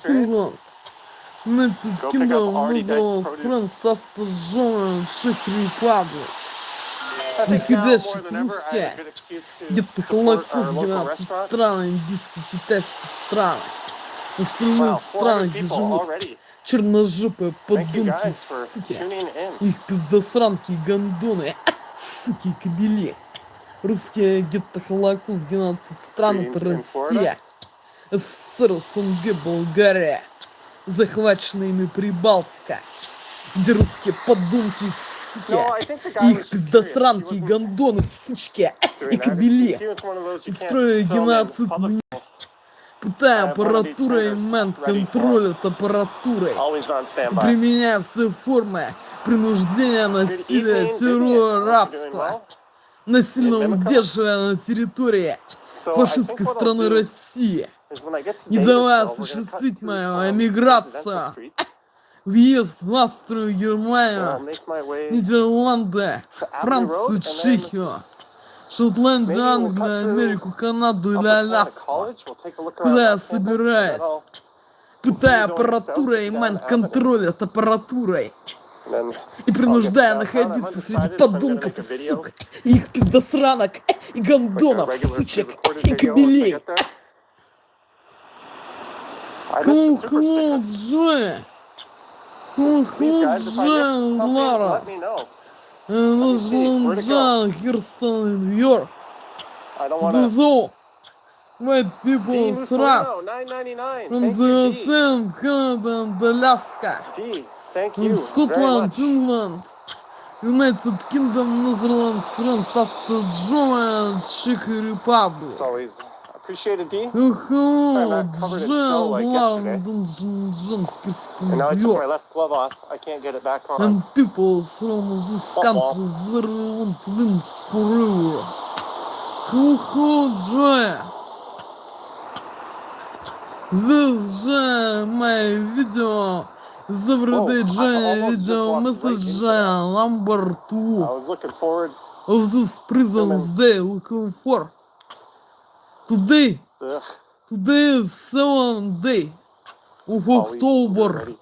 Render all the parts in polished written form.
England. United Kingdom называлась Франция стажёром Czech Republic. Находящих русские, где-то Холокост, 12 стран, индийские, китайские страны. Остальные страны, где живут черножопые подонки, суки, их пиздосранки и гондоны, суки и кобели. Русские гетто Холокост, 12 стран, это Россия, СССР, СНГ, Болгария, захваченная ими Прибалтика, где русские подонки, суки, и их пиздосранки и гондоны, сучки и кобели устроили геноцид, пытая аппаратурой и мент-контроль от аппаратуры, применяя все формы принуждения, насилия, террора, рабства, насильно удерживая на территории фашистской страны России, не давая осуществить мою эмиграцию, въезд в Австрию, Германию, Нидерланды, Францию, Чехию, Шотландию, Англию, Америку, Канаду или Аляску, куда я собираюсь, пытая аппаратурой и мент-контроль от аппаратурой, и принуждая находиться среди подонков и сук, и их пиздосранок, и гондонов, сучек, и кобелей. Ху-ху, Джой! Ху-ху, Джой, Лара! Джой, Херсон, Нью-Йорк! Дузо! White people thrust from the same Canada and Alaska, from Scotland, England, United Kingdom, Netherlands, France, Austria, and Czech Republic. It's always appreciated, D. And covered in snow like yesterday. And now I took my left glove off. I can't get it back on. And people from this country want wins forever. Joy. This is my video. This everyday video message number 2 I was looking forward of this President's Day. Looking for today. Ugh. Today is 7th day of October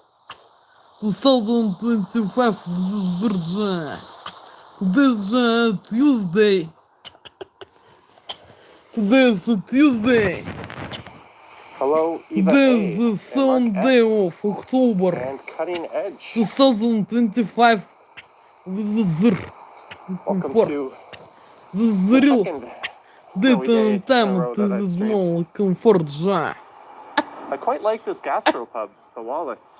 2025 in Virginia. Today is Tuesday. Today is Tuesday. Hello, Eva Today is A. the 7th day of October And Cutting Edge. 2025. Welcome to This is the real second date snowy day and in a time row to that I've this streamed. small comfort zone. I quite like this gastropub, the Wallace.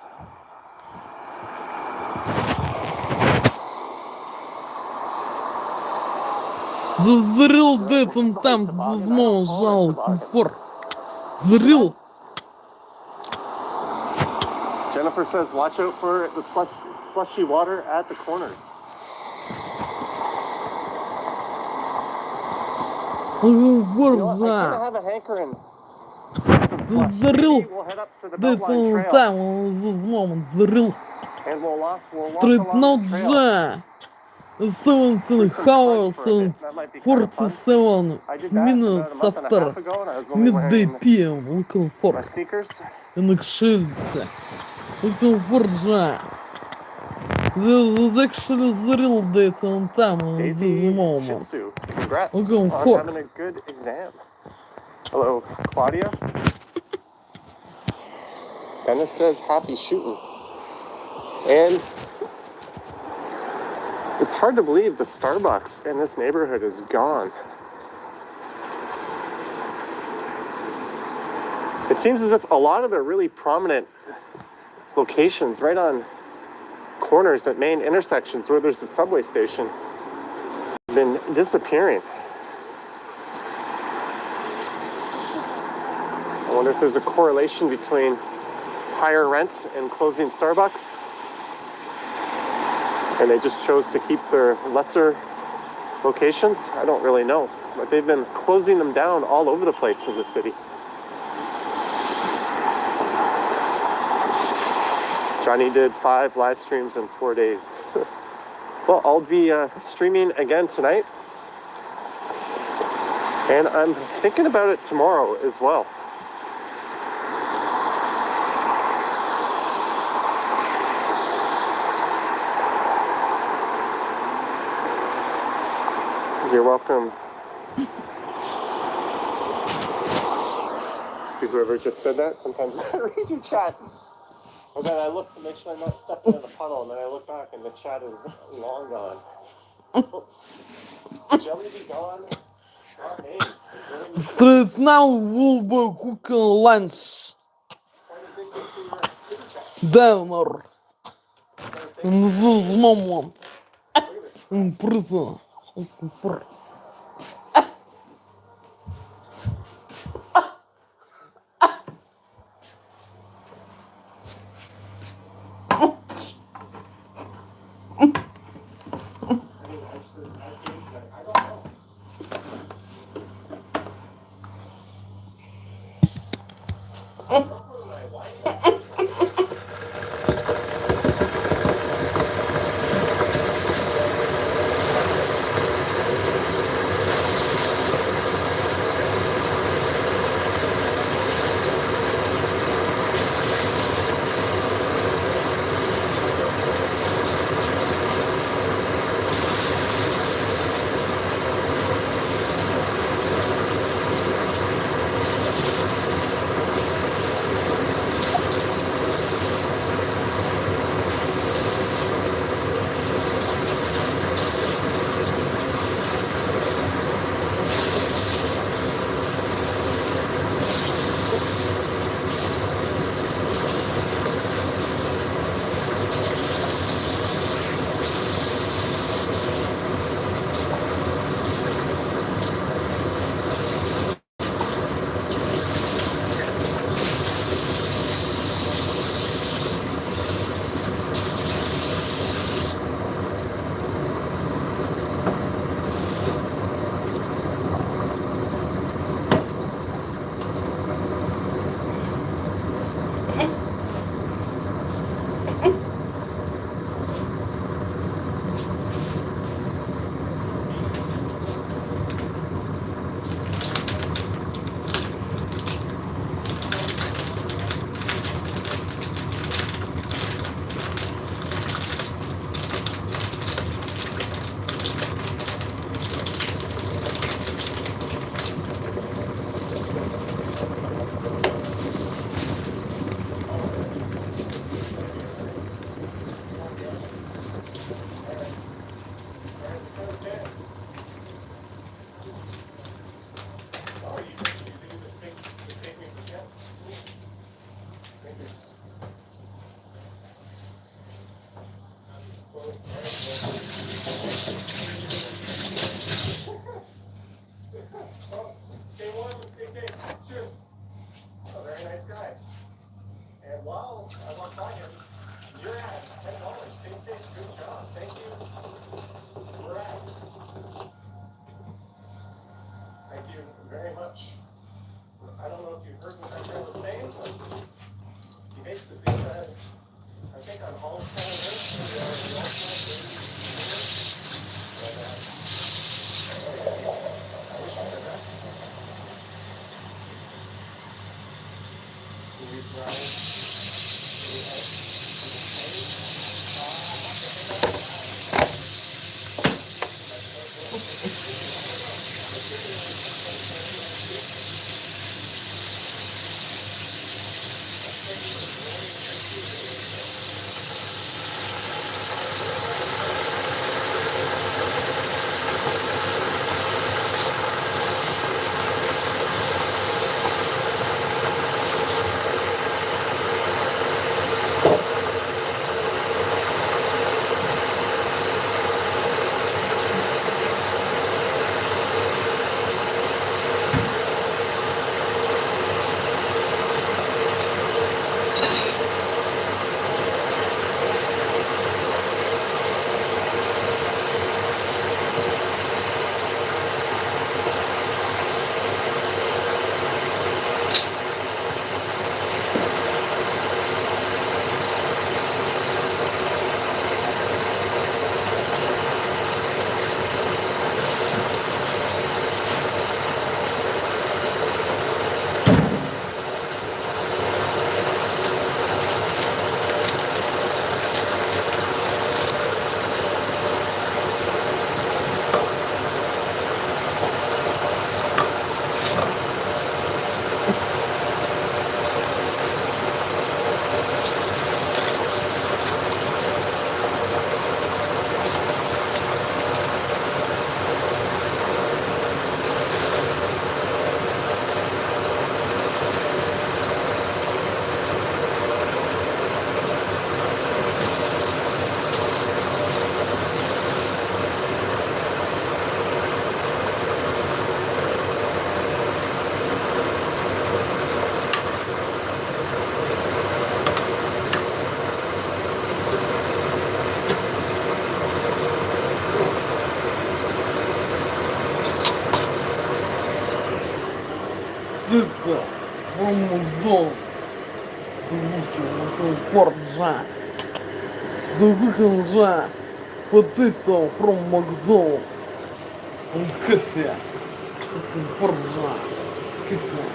This is the real date and time to this small zone comfort. The real. Jennifer says, watch out for the slushy water at the corners. Comfort I kind of zone. have a hankering. This is the real We'll head up to the date Beltline and Trail, time on this moment. The real. and we'll walk Straight along now, the trail. Jay. 17 hours and 47 I did that minutes about a month and a after half ago, and I was only midday wearing PM. Looking my for sneakers. in the shelter. Looking for Jay. This is actually the real date and time on Daisy this moment. Shih Tzu. Congrats Looking on for. having a good exam. Hello, Claudia. Dennis says happy shooting. And it's hard to believe the Starbucks in this neighborhood is gone. It seems as if a lot of the really prominent locations right on corners at main intersections where there's a subway station have been disappearing. I wonder if there's a correlation between higher rents and closing Starbucks, and they just chose to keep their lesser locations. I don't really know, but they've been closing them down all over the place in the city. Johnny did 5 live streams in 4 days. Well, I'll be streaming again tonight, and I'm thinking about it tomorrow as well. You're welcome. To whoever just said that, sometimes I read your chat. And then I look to make sure I'm not stepping in a puddle, and then I look back and the chat is long gone. Jelly be gone. Not me. Straight now will be cooking lunch. Dinner. And this is mama. In prison. potato from McDonald's. The weekend Forza. The weekend potato from McDonald's. And coffee. Forza. Coffee.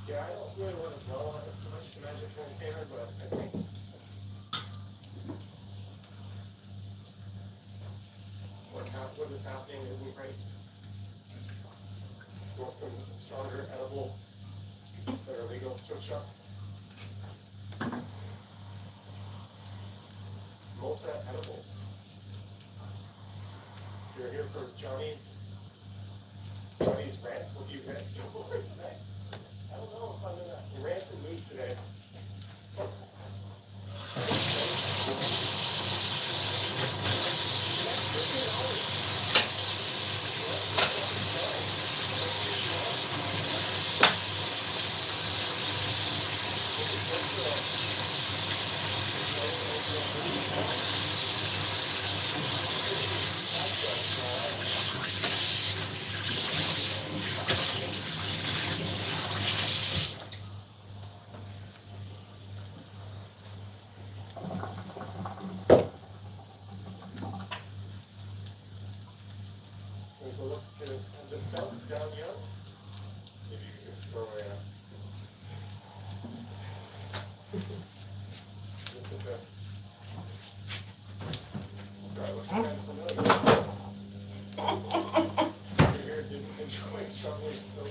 Yeah, I don't really want to dwell on it too much to Magic Container, but I think what is happening isn't right. You want some stronger edible that are legal to switch up. Malta edibles. You're here for Johnny's rants. What do you rant so for today? I don't know if I'm in a ranting mood today. There's a look to the south down here. Maybe you can throw a just at the sky looks kind of familiar. Over here didn't enjoy shoveling snow.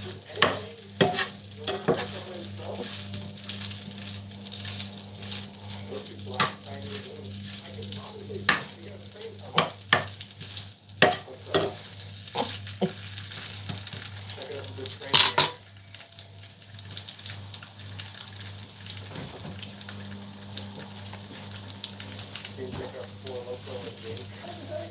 Just anything you want to shoveling snow? Or too black, tiny balloons. I can probably figure out the same time. Check it out the train here. Can you check out 4 local and game today?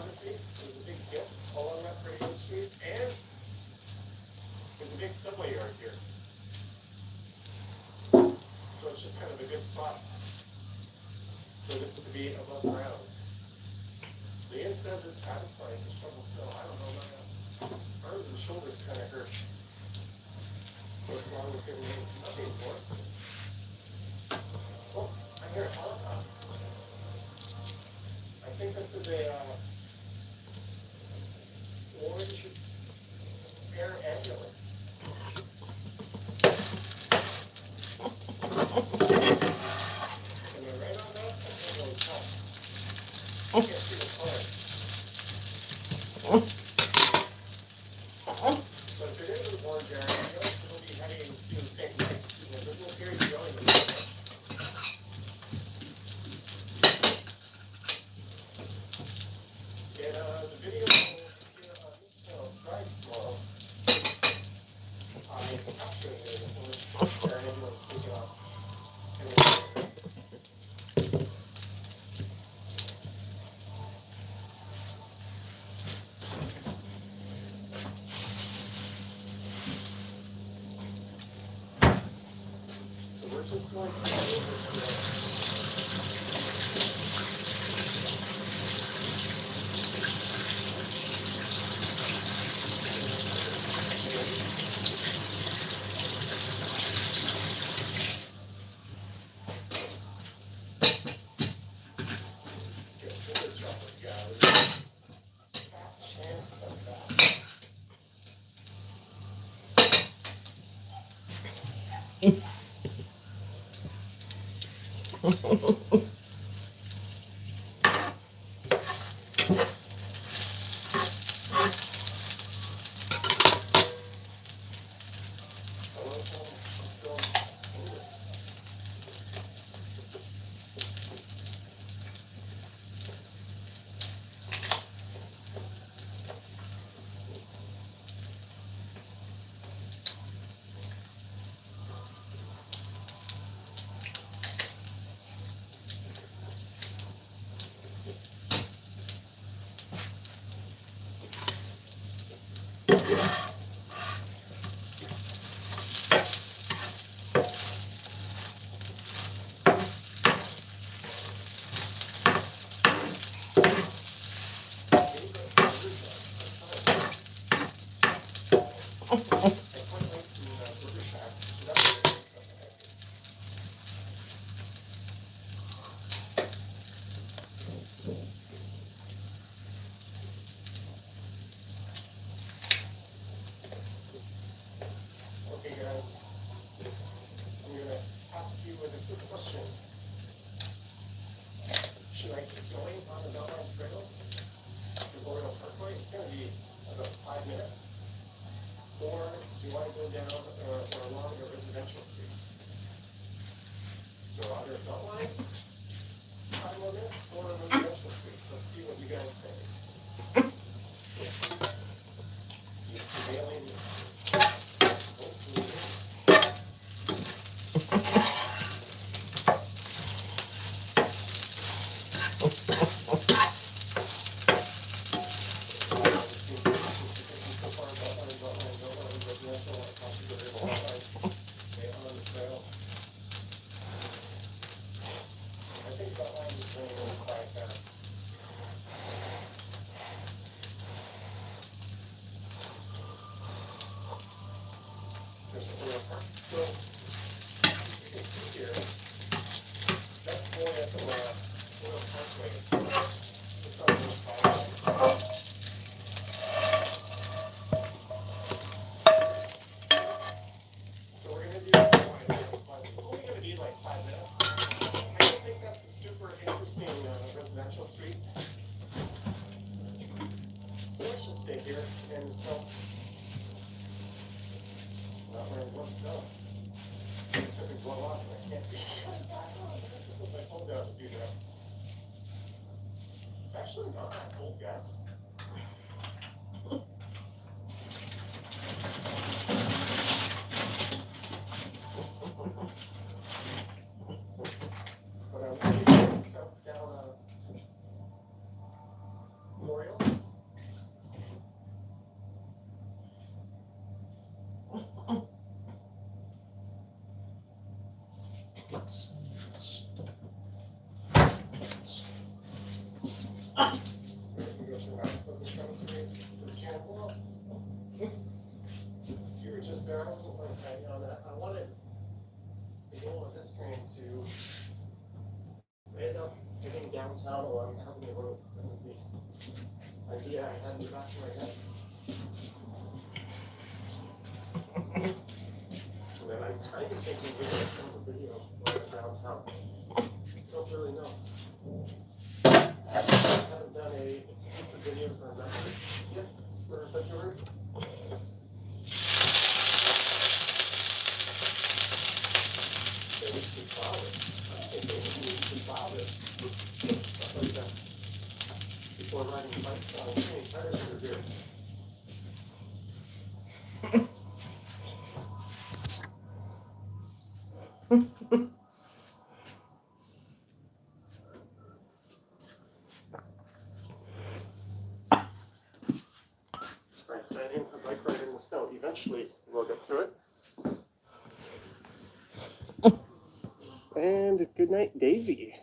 photography. There's a big dip all along that pretty street, and there's a big subway yard here. So it's just kind of a good spot for this to be above ground. Liam says it's satisfying to shovel snow. I don't know about that. Arms and shoulders kind of hurt. What's wrong with him? Nothing worse. Oh, I hear a helicopter. I think this is a orange air ambulance. Am I right on that? I can't really tell. I can't see the color. But if it is an orange air ambulance, it'll be heading to St. Mike. There's no period going in there. And the video here on this channel, Drive Tomorrow, I captured it when air ambulance taking off. So we're just going to go over to get to the chocolate gallery. Fat chance of that. Okay, guys, I'm going to ask you a quick question. Should I keep going on the Belmont Trail to Boreal Parkway? It's going to be about 5 minutes. Or do you want to go down or along a residential street? So either a Beltline, 5 more minutes, or a residential street. Let's see what you guys say. You're prevailing. Here and so not wearing gloves, no. It took a glove off and I can't be put my phone down to do that. It's actually not that cold, guys. But I'm really going south down Memorial. You were just there. I wasn't going to hang on that. I wanted the goal of this stream to end up getting downtown along Avenue Road. That was the idea I had in the back of my head. And then I'm kind of thinking we're going to film a video going downtown. Don't really know. I haven't done a exclusive video for members yet for February. They need to file it. I think they need to file it. Stuff like that. Before riding bikes on any tires over here. Riding a bike ride in the snow. Eventually, we'll get through it. And good night, Daisy.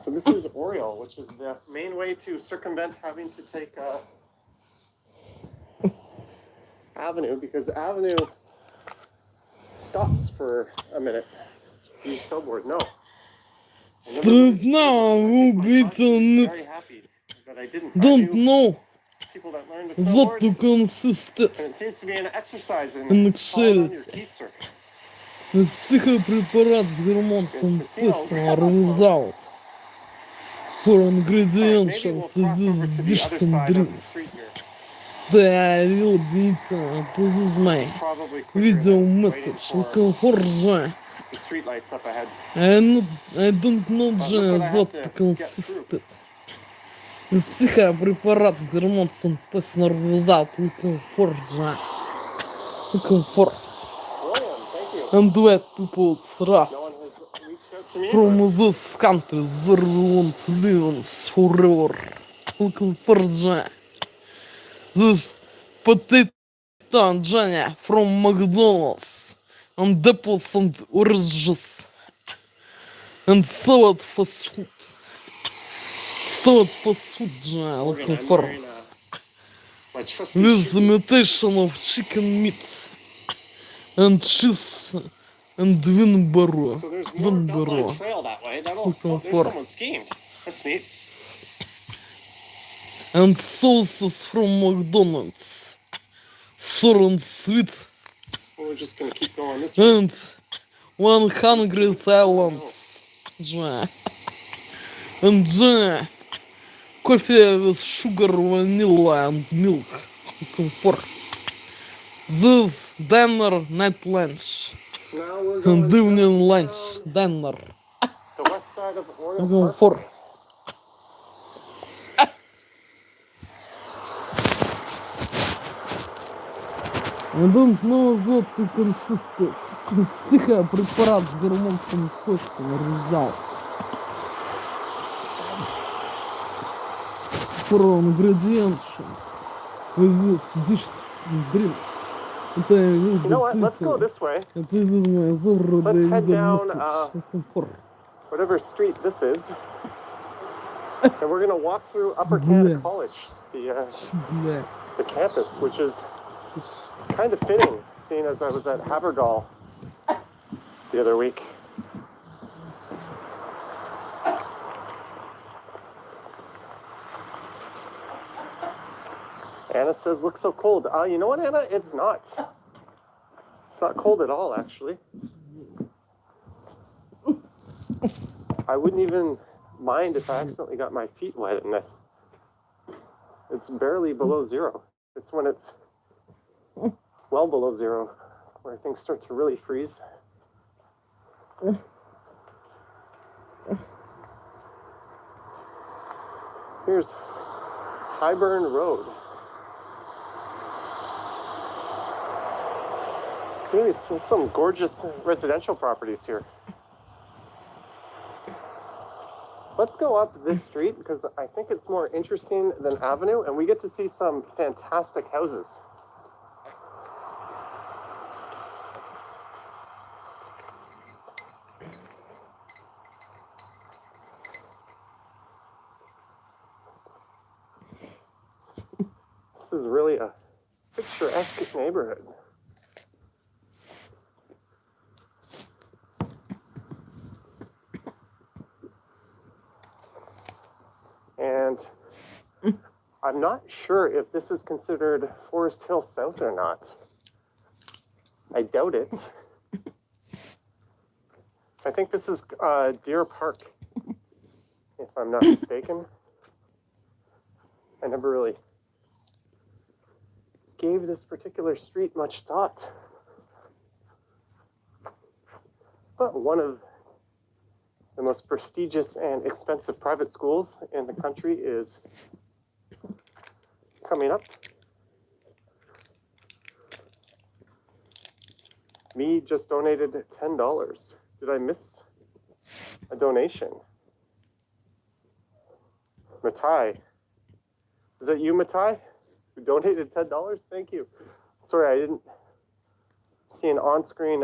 So this is Oriole, which is the main way to circumvent having to take Avenue, because Avenue stops for a minute. You snowboard, no. Very happy that I didn't. Don't know People that learn to what to snowboard, consist and it seems to be an exercise in in falling on your excel. keister. С психопрепарат с гормоном песен result for ingredients Maybe we'll of cross over to the this other side of the drinks. street here. Да, will be this is my Probably quicker video than waiting message. for Looking for Jay. the street lights up ahead. I don't know But Jay look what I have what to to get consist. С психопрепарат с гормоном песен result. Looking for Jay. Looking for. William, thank you. And wet people No trust. one has reached out to me. From this country, they want to live forever. Looking for Jay. This potato and Jenny from McDonald's. And apples and oranges. And salad fast food. Salad fast food, Jenny. Morgan, Looking I'm for. wearing my trusty With shoes. imitation of chicken meat. And cheese. And Winboro. So there's more Beltline Winboro. Trail that way. Looking Oh, there's for. someone skiing. That's neat. And sauces from McDonald's. Sour and sweet. Well, we're just gonna keep going this way. And 100 islands. Jay. And Jay. Coffee with sugar, vanilla and milk. Looking for. This dinner, night lunch. So now we're And going evening lunch, down dinner. the west side of Oriole Looking Park. for. I don't know what to consist of. Психопрепарат с гормоном песен result. For ingredients with this dish drinks. You know what? Let's go this way. Let's head down whatever street this is. And we're gonna walk through Upper Canada College, the campus, which is kind of fitting, seeing as I was at Havergal the other week. Anna says, "Looks so cold." You know what, Anna? It's not. It's not cold at all, actually. I wouldn't even mind if I accidentally got my feet wet in this. It's barely below zero. It's when it's well below zero where things start to really freeze. Here's Highburn Road. Really some gorgeous residential properties here. Let's go up this street because I think it's more interesting than Avenue, and we get to see some fantastic houses. This is really a picturesque neighborhood. And I'm not sure if this is considered Forest Hill South or not. I doubt it. I think this is Deer Park, if I'm not mistaken. I never really gave this particular street much thought. But one of the most prestigious and expensive private schools in the country is coming up. Me just donated $10. Did I miss a donation? Matai. Is that you, Matai, who donated $10? Thank you. Sorry, I didn't see an on-screen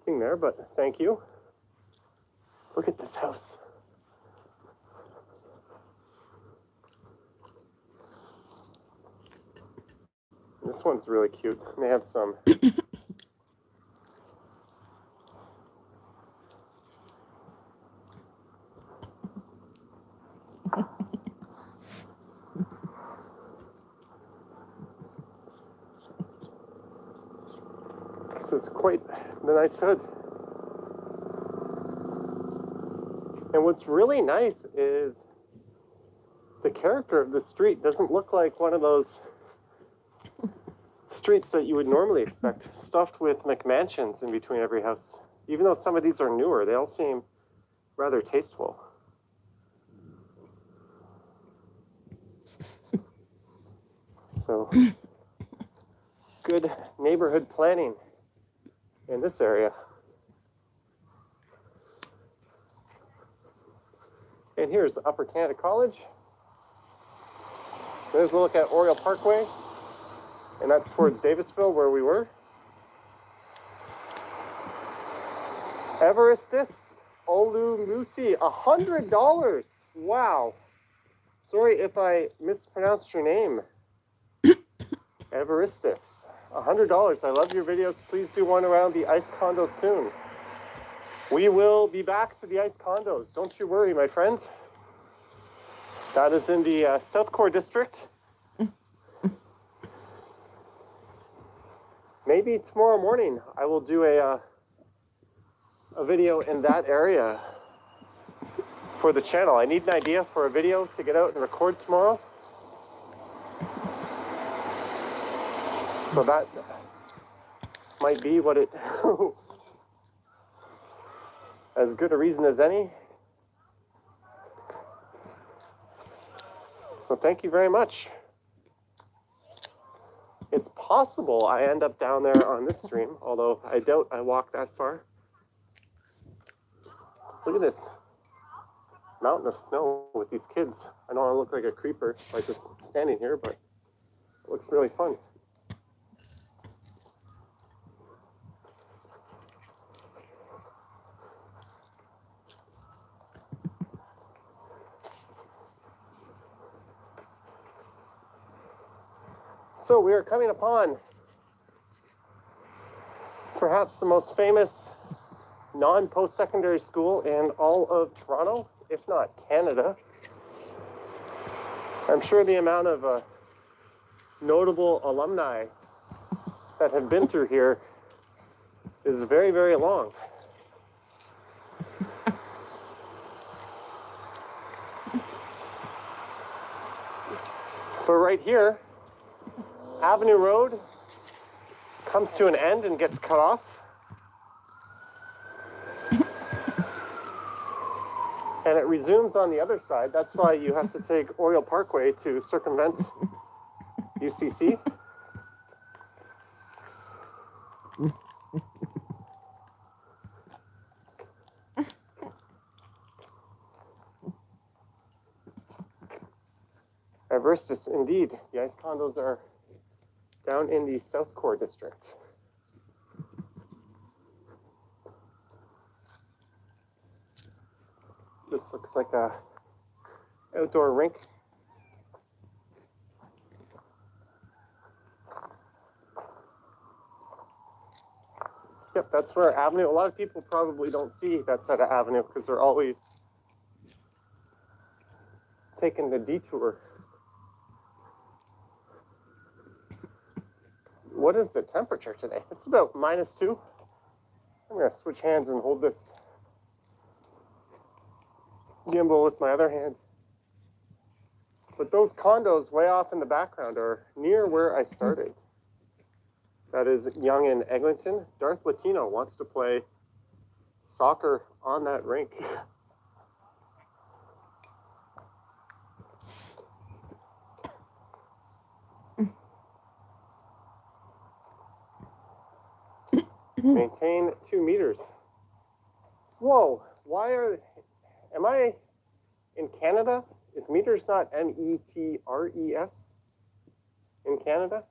thing there, but thank you. Look at this house. This one's really cute. They have some this is quite the nice hood. And what's really nice is the character of the street doesn't look like one of those streets that you would normally expect, stuffed with McMansions in between every house. Even though some of these are newer, they all seem rather tasteful. So, good neighborhood planning in this area. And here's Upper Canada College. There's a look at Oriole Parkway, and that's towards Davisville where we were. Everestus Olumusi, $100. Wow. Sorry if I mispronounced your name. Everestus, $100. I love your videos. Please do one around the ice condo soon. We will be back to the ice condos. Don't you worry, my friend. That is in the South Core district. Maybe tomorrow morning I will do a video in that area for the channel. I need an idea for a video to get out and record tomorrow. So that might be what it, as good a reason as any. So thank you very much. It's possible I end up down there on this stream, although I doubt I walk that far. Look at this mountain of snow with these kids. I don't want to look like a creeper by just standing here, but it looks really fun. So we are coming upon perhaps the most famous non-post-secondary school in all of Toronto, if not Canada. I'm sure the amount of notable alumni that have been through here is very, very long. But right here, Avenue Road comes to an end and gets cut off. And it resumes on the other side. That's why you have to take Oriole Parkway to circumvent UCC. Everestus, indeed. The ice condos are down in the South Core district. This looks like a outdoor rink Yep, that's where Avenue. A lot of people probably don't see that side of Avenue because they're always taking the detour. What is the temperature today? It's about -2. I'm going to switch hands and hold this gimbal with my other hand. But those condos way off in the background are near where I started. That is Yonge and Eglinton. Darth Latino wants to play soccer on that rink. Maintain 2 meters. Whoa, am I in Canada? Is meters not M-E-T-R-E-S in Canada?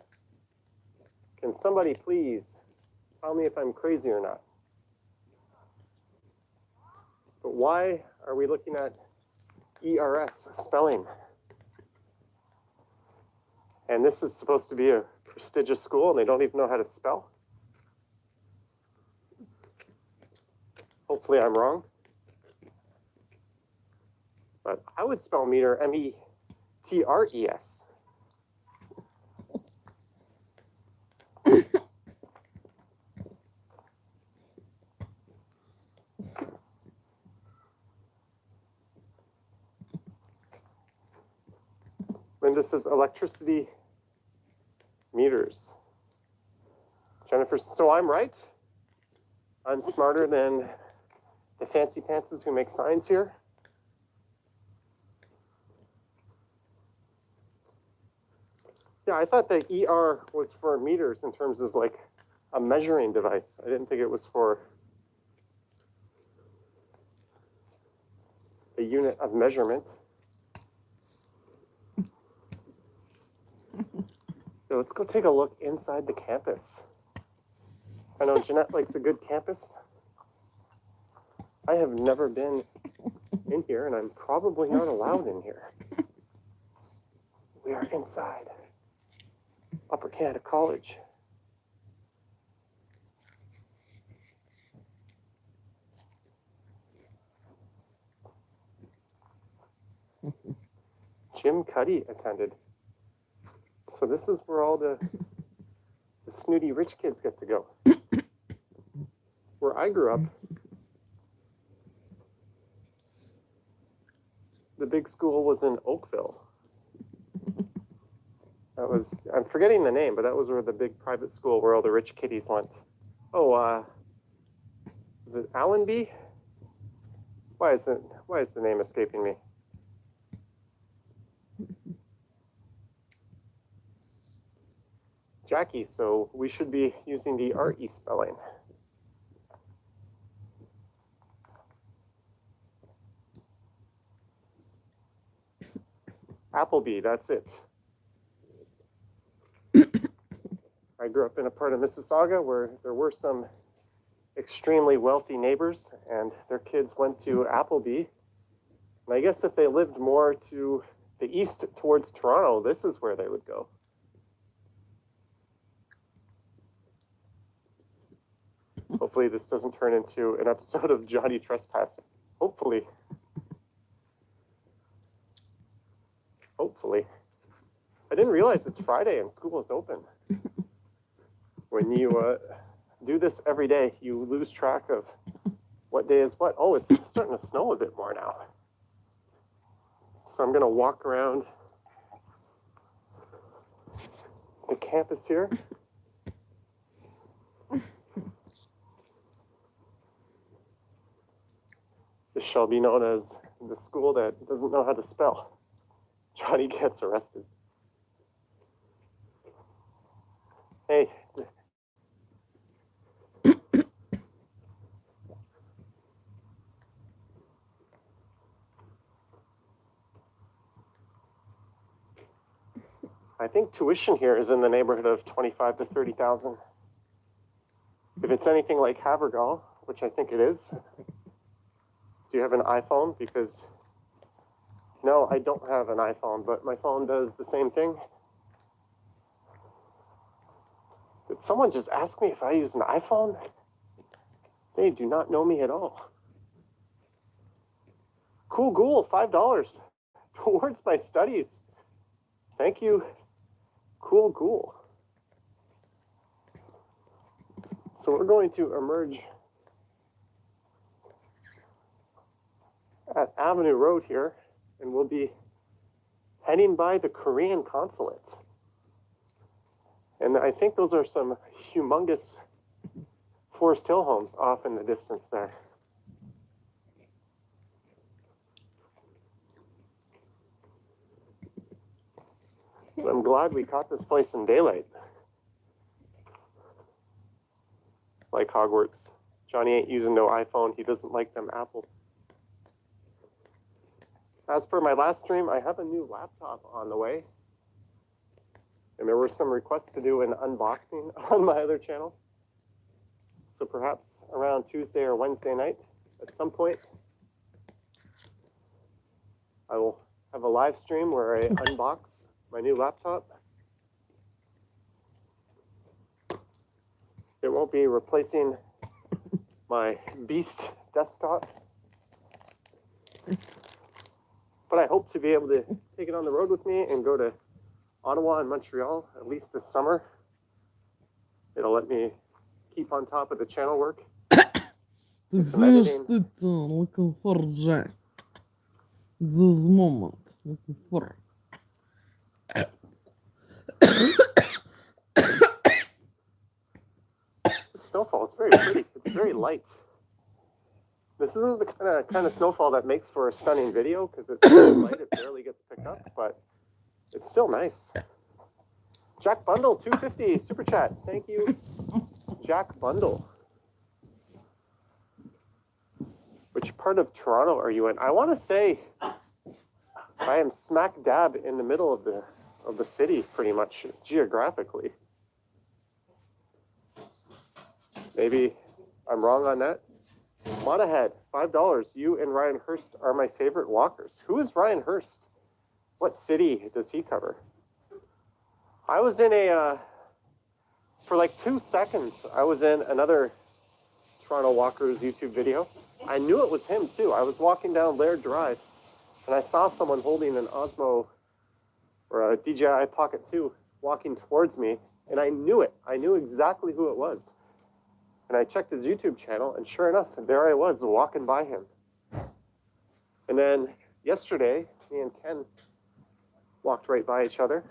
Can somebody please tell me if I'm crazy or not? But why are we looking at ERS spelling? And this is supposed to be a prestigious school and they don't even know how to spell? Hopefully I'm wrong. But I would spell meter M-E-T-R-E-S. Linda says electricity meters. Jennifer, so I'm right? I'm smarter than the fancy pantses who make signs here? Yeah, I thought the ER was for meters in terms of like a measuring device. I didn't think it was for a unit of measurement. So let's go take a look inside the campus. I know Jeanette likes a good campus. I have never been in here, and I'm probably not allowed in here. We are inside Upper Canada College. Jim Cuddy attended. So this is where all the snooty rich kids get to go. Where I grew up, the big school was in Oakville. That was, I'm forgetting the name, but that was where the big private school where all the rich kiddies went. Oh, is it Allenby? Why is the name escaping me? Jackie, so we should be using the R-E spelling. Appleby, that's it. I grew up in a part of Mississauga where there were some extremely wealthy neighbors and their kids went to Appleby. And I guess if they lived more to the east towards Toronto, this is where they would go. Hopefully this doesn't turn into an episode of Johnny Trespassing. Hopefully. Hopefully. I didn't realize it's Friday and school is open. When you do this every day, you lose track of what day is what. Oh, it's starting to snow a bit more now. So I'm going to walk around the campus here. This shall be known as the school that doesn't know how to spell. Johnny gets arrested. Hey. I think tuition here is in the neighborhood of 25 to 30,000. If it's anything like Havergal, which I think it is. Do you have an iPhone? Because no, I don't have an iPhone, but my phone does the same thing. Did someone just ask me if I use an iPhone? They do not know me at all. Cool Ghoul, $5 towards my studies. Thank you, Cool Ghoul. So we're going to emerge at Avenue Road here, and we'll be heading by the Korean consulate. And I think those are some humongous Forest Hill homes off in the distance there. But I'm glad we caught this place in daylight. Like Hogwarts. Johnny ain't using no iPhone. He doesn't like them Apple. As per my last stream, I have a new laptop on the way. And there were some requests to do an unboxing on my other channel. So perhaps around Tuesday or Wednesday night, at some point, I will have a live stream where I unbox my new laptop. It won't be replacing my beast desktop. But I hope to be able to take it on the road with me and go to Ottawa and Montreal, at least this summer. It'll let me keep on top of the channel work. Some editing. Looking for Jack. This moment. Looking for. The snowfall is very pretty. It's very light. This isn't the kind of snowfall that makes for a stunning video because it's very light. It barely gets picked up, but it's still nice. Jack Bundle, $2.50 super chat. Thank you, Jack Bundle. Which part of Toronto are you in? I want to say I am smack dab in the middle of the city, pretty much geographically. Maybe I'm wrong on that. Monahead, $5. You and Ryan Hurst are my favorite walkers. Who is Ryan Hurst? What city does he cover? I was in for like 2 seconds, I was in another Toronto Walkers YouTube video. I knew it was him too. I was walking down Laird Drive and I saw someone holding an Osmo or a DJI Pocket 2 walking towards me, and I knew it. I knew exactly who it was. And I checked his YouTube channel, and sure enough, there I was walking by him. And then yesterday, me and Ken walked right by each other.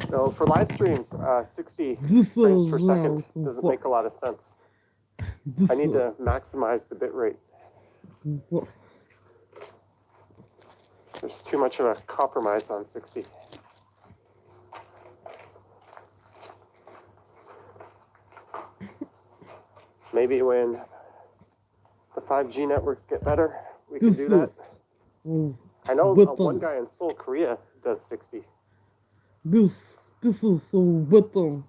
So for live streams, 60 frames per second doesn't make a lot of sense. I need to maximize the bit rate. There's too much of a compromise on 60. Maybe when the 5G networks get better, we can do that. I know one guy in Seoul, Korea does 60. This is so button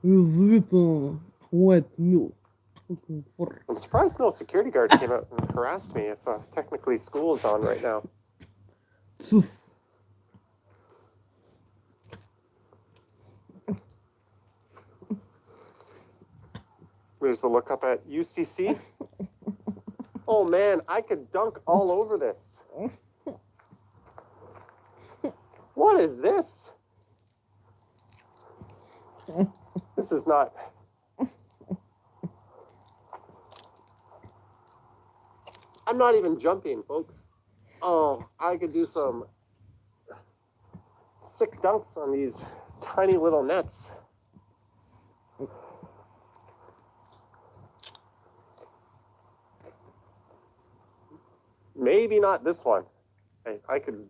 is written white milk. I'm surprised no security guard came out and harassed me if technically school is on right now. There's a look up at UCC. Oh man, I could dunk all over this. What is this? This is not. I'm not even jumping, folks. Oh, I could do some sick dunks on these tiny little nets. Maybe not this one. I could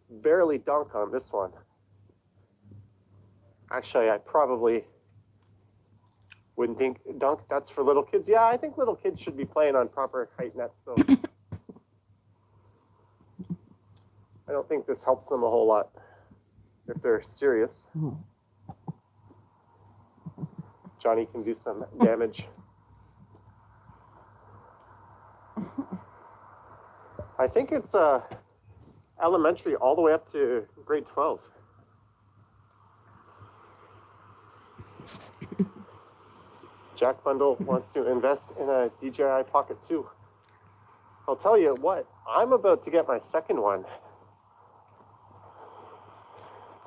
barely dunk on this one. Actually, I probably wouldn't think dunk, that's for little kids. Yeah, I think little kids should be playing on proper height nets, so I don't think this helps them a whole lot if they're serious. Johnny can do some damage. I think it's elementary all the way up to grade 12. Jack Bundle wants to invest in a DJI Pocket 2. I'll tell you what, I'm about to get my second one.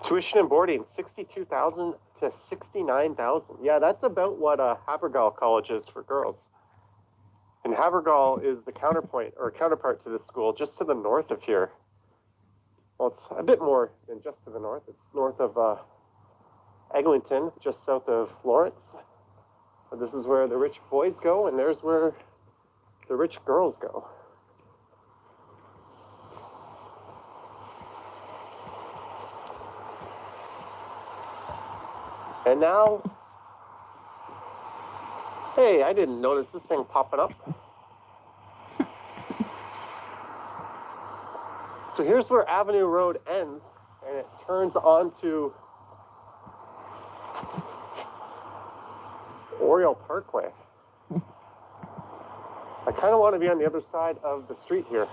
Tuition and boarding, $62,000 to $69,000. Yeah, that's about what Havergal College is for girls. And Havergal is the counterpart to this school, just to the north of here. Well, it's a bit more than just to the north. It's north of Eglinton, just south of Lawrence. But this is where the rich boys go, and there's where the rich girls go. And now, hey, I didn't notice this thing popping up. So here's where Avenue Road ends, and it turns onto Oriole Parkway. I kind of want to be on the other side of the street here.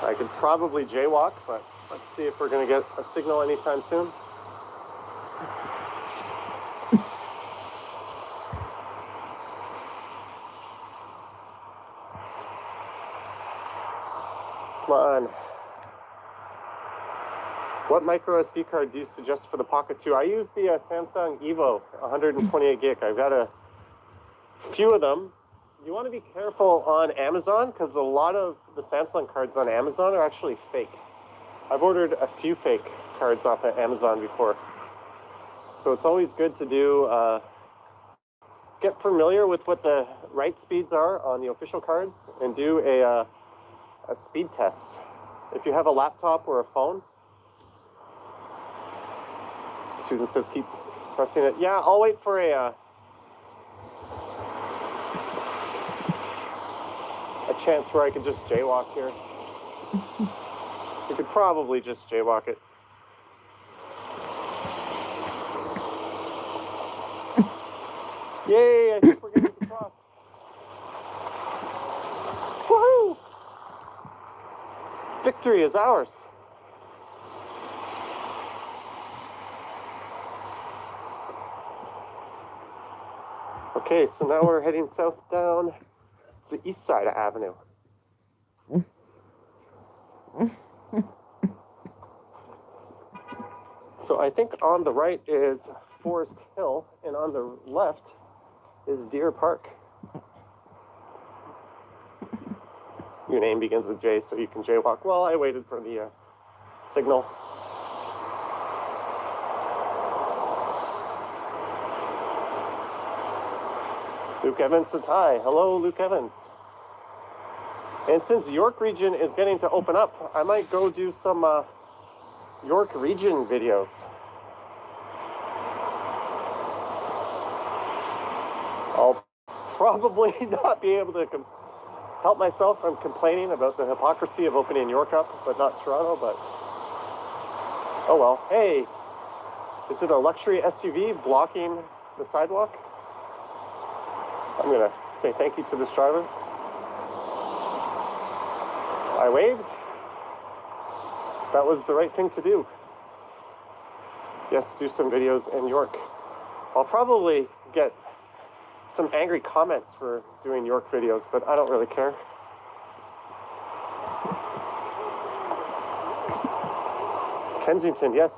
I could probably jaywalk, but let's see if we're going to get a signal anytime soon. Come on. What micro SD card do you suggest for the Pocket 2? I use the Samsung Evo 128 gig. I've got a few of them. You want to be careful on Amazon because a lot of the Samsung cards on Amazon are actually fake. I've ordered a few fake cards off of Amazon before. So it's always good to do, get familiar with what the write speeds are on the official cards and do a speed test. If you have a laptop or a phone, Susan says keep pressing it. Yeah, I'll wait for a chance where I could just jaywalk here. You could probably just jaywalk it. Yay, I think we're getting across. Woohoo! Victory is ours. Okay, so now we're heading south down to the east side of Avenue. So I think on the right is Forest Hill, and on the left is Deer Park. Your name begins with J, so you can jaywalk. Well, I waited for the signal. Luke Evans says hi. Hello, Luke Evans. And since York region is getting to open up, I might go do some York region videos. I'll probably not be able to help myself from complaining about the hypocrisy of opening York up, but not Toronto, but oh well. Hey, is it a luxury SUV blocking the sidewalk? I'm gonna say thank you to this driver. I waved. That was the right thing to do. Yes, do some videos in York. I'll probably get some angry comments for doing York videos, but I don't really care. Kensington, yes,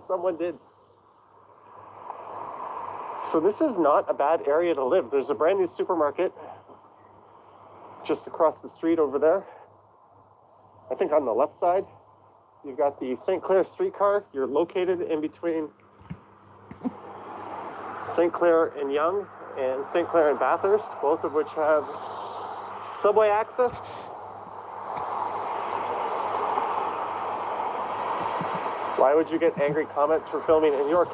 someone did. So this is not a bad area to live. There's a brand new supermarket just across the street over there. I think on the left side, you've got the St. Clair streetcar. You're located in between St. Clair and Yonge and St. Clair and Bathurst, both of which have subway access. Why would you get angry comments for filming in York?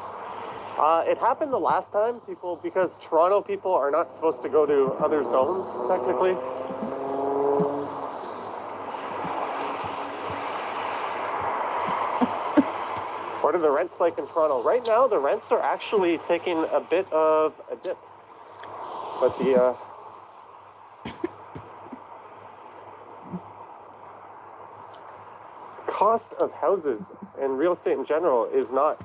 It happened the last time, because Toronto people are not supposed to go to other zones, technically. What are the rents like in Toronto? Right now, the rents are actually taking a bit of a dip. But the cost of houses and real estate in general is not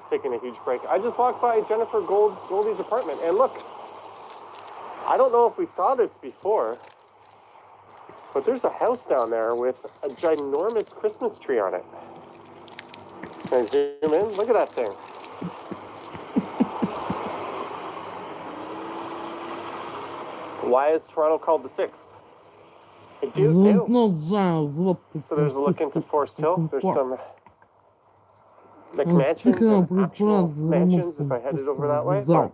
taking a huge break. I just walked by Jennifer Goldie's apartment, and look, I don't know if we saw this before, but there's a house down there with a ginormous Christmas tree on it. Can I zoom in? Look at that thing. Why is Toronto called the Six? I do know. So there's a look into Forest Hill. There's some McMansions and actual mansions if I headed over that way. But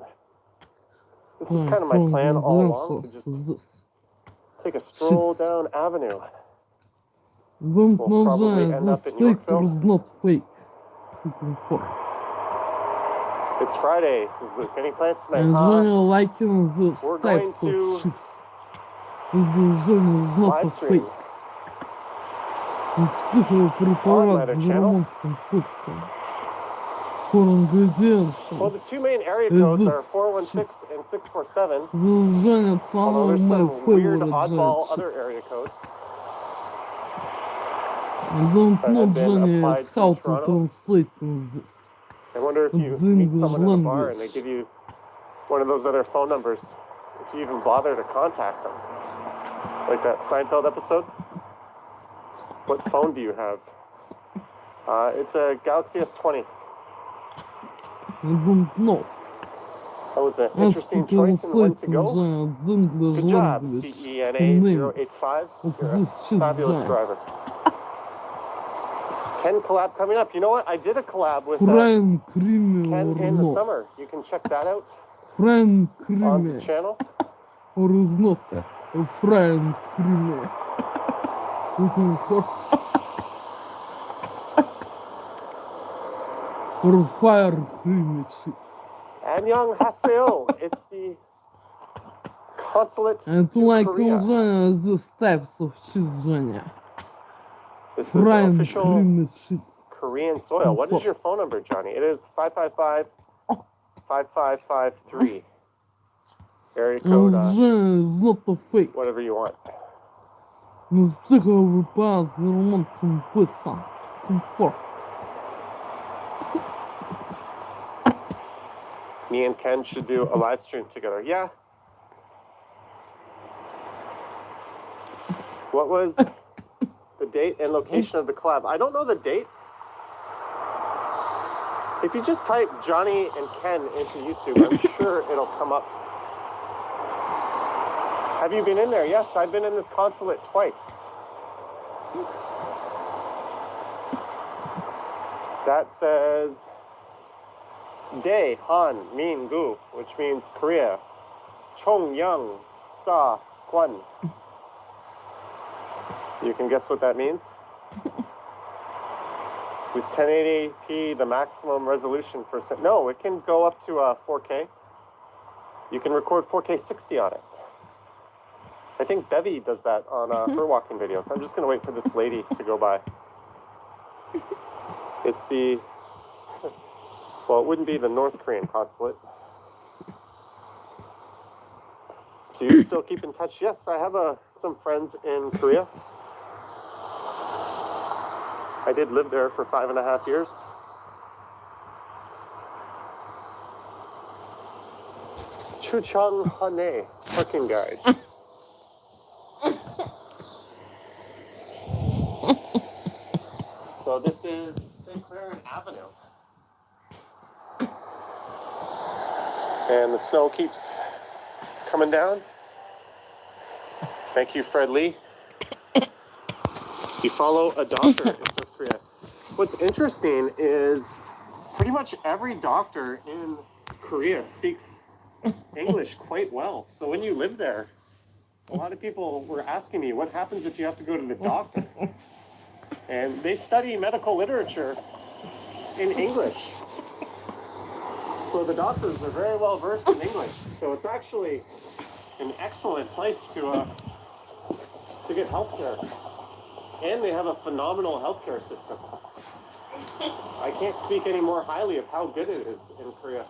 this is kind of my plan all along, to just take a stroll down Avenue. We'll probably end up in Yorkville. It's Friday, says Luke. Any plans tonight? We're going to live stream on my channel. Well, the two main area codes are 416 and 647. Although there's some weird oddball other area codes that have been applied to Toronto. I wonder if you meet someone in a bar and they give you one of those other phone numbers, if you even bother to contact them. Like that Seinfeld episode. What phone do you have? It's a Galaxy S20. I don't know. That was an interesting choice and when to go. Good job, CENA085. You're a fabulous driver. Ken collab coming up. You know what? I did a collab with Ken in the summer. You can check that out on the channel. Or is not a friend creamy. Or fire creamy cheese. Annyeonghaseyo. It's the consulate and to like Korea. These types of cheese, Женя. This is an official Korean soil. What is your phone number, Johnny? It is 555-5553. Area code, not a fake. whatever you want. Me and Ken should do a live stream together. Yeah. What was the date and location of the collab? I don't know the date. If you just type Johnny and Ken into YouTube, I'm sure it'll come up. Have you been in there? Yes, I've been in this consulate twice. That says Dae Han Min Gu, which means Korea. Chong Yang Sa Kwan. You can guess what that means? Is 1080p the maximum resolution for... No, it can go up to 4K. You can record 4K 60 on it. I think Bevy does that on her walking videos. I'm just going to wait for this lady to go by. It's the... Well, it wouldn't be the North Korean consulate. Do you still keep in touch? Yes, I have some friends in Korea. I did live there for 5.5 years. Chuchang Hane, parking guide. So this is St. Clair Avenue. And the snow keeps coming down. Thank you, Fred Lee. You follow a doctor in South Korea. What's interesting is pretty much every doctor in Korea speaks English quite well. So when you live there, a lot of people were asking me, what happens if you have to go to the doctor? And they study medical literature in English. So the doctors are very well versed in English. So it's actually an excellent place to get health care. And they have a phenomenal healthcare system. I can't speak any more highly of how good it is in Korea.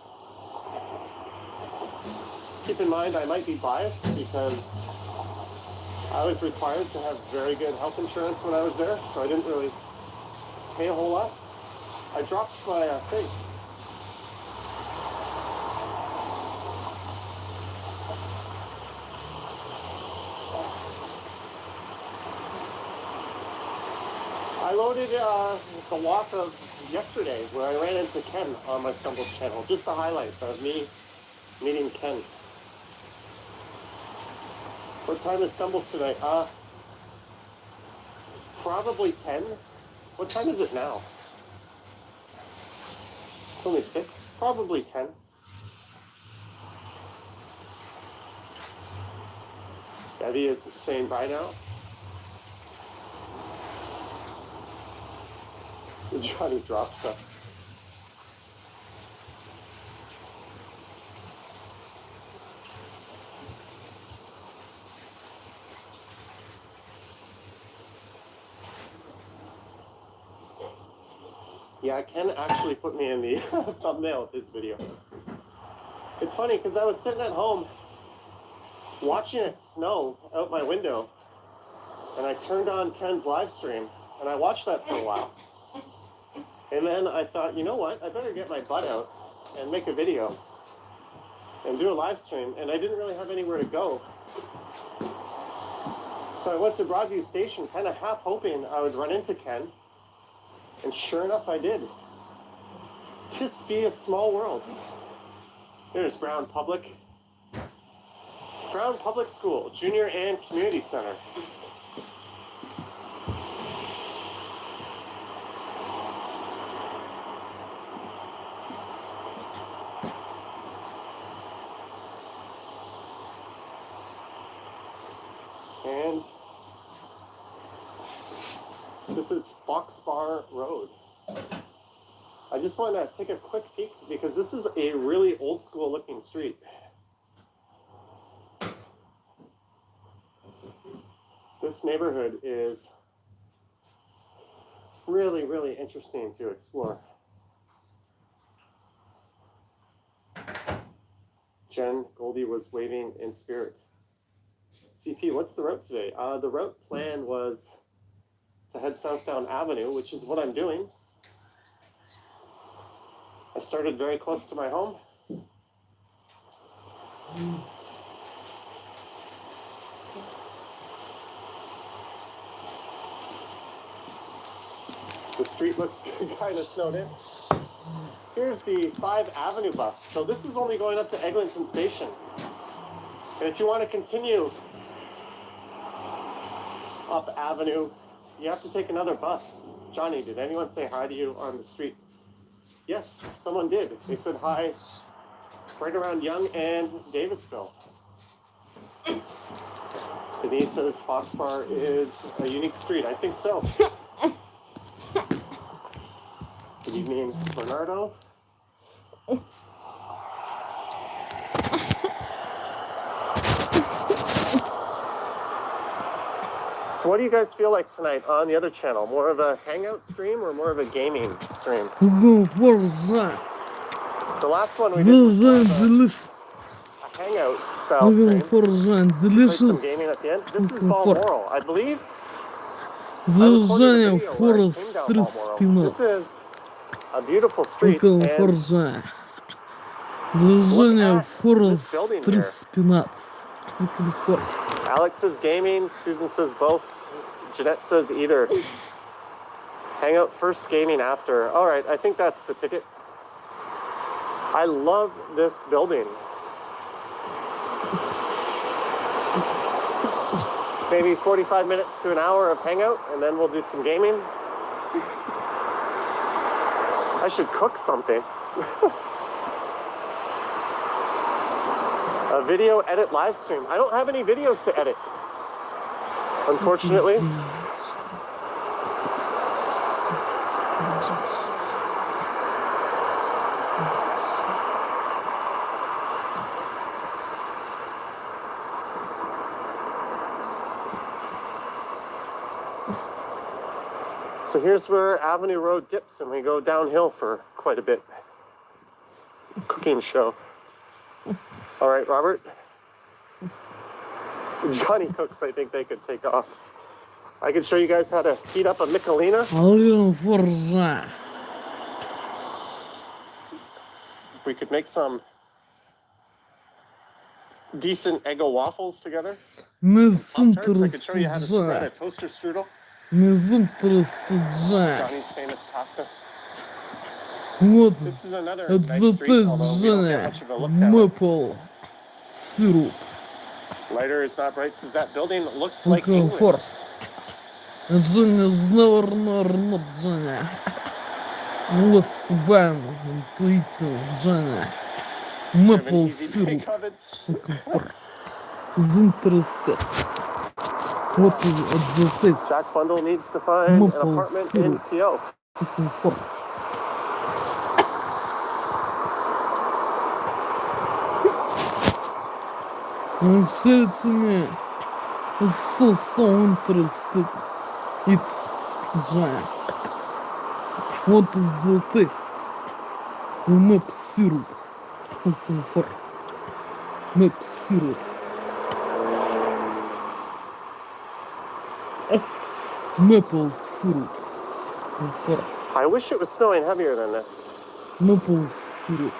Keep in mind, I might be biased because I was required to have very good health insurance when I was there, so I didn't really pay a whole lot. I dropped my thing. I loaded the walk of yesterday where I ran into Ken on my Stumbles channel. Just the highlights of me meeting Ken. What time is Stumbles tonight? Probably 10. What time is it now? It's only 6. Probably 10. Debbie is saying bye now. Johnny dropped stuff. Yeah, Ken actually put me in the thumbnail of his video. It's funny because I was sitting at home watching it snow out my window, and I turned on Ken's live stream, and I watched that for a while. And then I thought, you know what? I better get my butt out and make a video and do a live stream, and I didn't really have anywhere to go. So I went to Broadview Station, kind of half hoping I would run into Ken. And sure enough, I did. Just be a small world. There's Brown Public School, Junior and Community Center. And this is Foxbar Road. I just want to take a quick peek because this is a really old school looking street. This neighborhood is really, really interesting to explore. Jen Goldie was waving in spirit. CP, what's the route today? The route plan was to head south down Avenue, which is what I'm doing. I started very close to my home. The street looks kind of snowed in. Here's the 5 Avenue bus. So this is only going up to Eglinton Station. And if you want to continue up Avenue, you have to take another bus. Johnny, did anyone say hi to you on the street? Yes, someone did. They said hi right around Yonge and Davisville. Denise says Foxbar is a unique street. I think so. Good evening, Bernardo. So what do you guys feel like tonight on the other channel? More of a hangout stream or more of a gaming stream? The last one we did was a hangout style stream. Played some gaming at the end. This is Balmoral, I believe. This is a beautiful street. And this building here. Alex says gaming, Susan says both, Jeanette says either. Hangout first, gaming after. All right, I think that's the ticket. I love this building. Maybe 45 minutes to an hour of hangout, and then we'll do some gaming. I should cook something. A video edit live stream. I don't have any videos to edit, unfortunately. So here's where Avenue Road dips and we go downhill for quite a bit. Cooking show. All right, Robert. Johnny cooks, I think they could take off. I could show you guys how to heat up a Michelina. We could make some decent Eggo waffles together. Pop-tarts. I could show you how to spread a toaster strudel. Мезонтростаджа. Johnny's famous pasta. Вот This is another это nice street, although we don't get Женя. much of a look down it. Мэпл сироп. Lighter is not bright, since that building looked like Комфорт. England. Женя знаварно Женя. Ластбан. Интуитив Женя. Do you have an Мэпл easy сироп. bake oven? Комфорт. Зинтерестед. Вот это Jack Bundle needs to find an Maple apartment in syrup. TO. комфорт. And said to me, it's so interested. It's giant. What is the taste? The maple syrup. Comfort. Maple syrup. Maple syrup. Comfort. I wish it was snowing heavier than this. Maple syrup.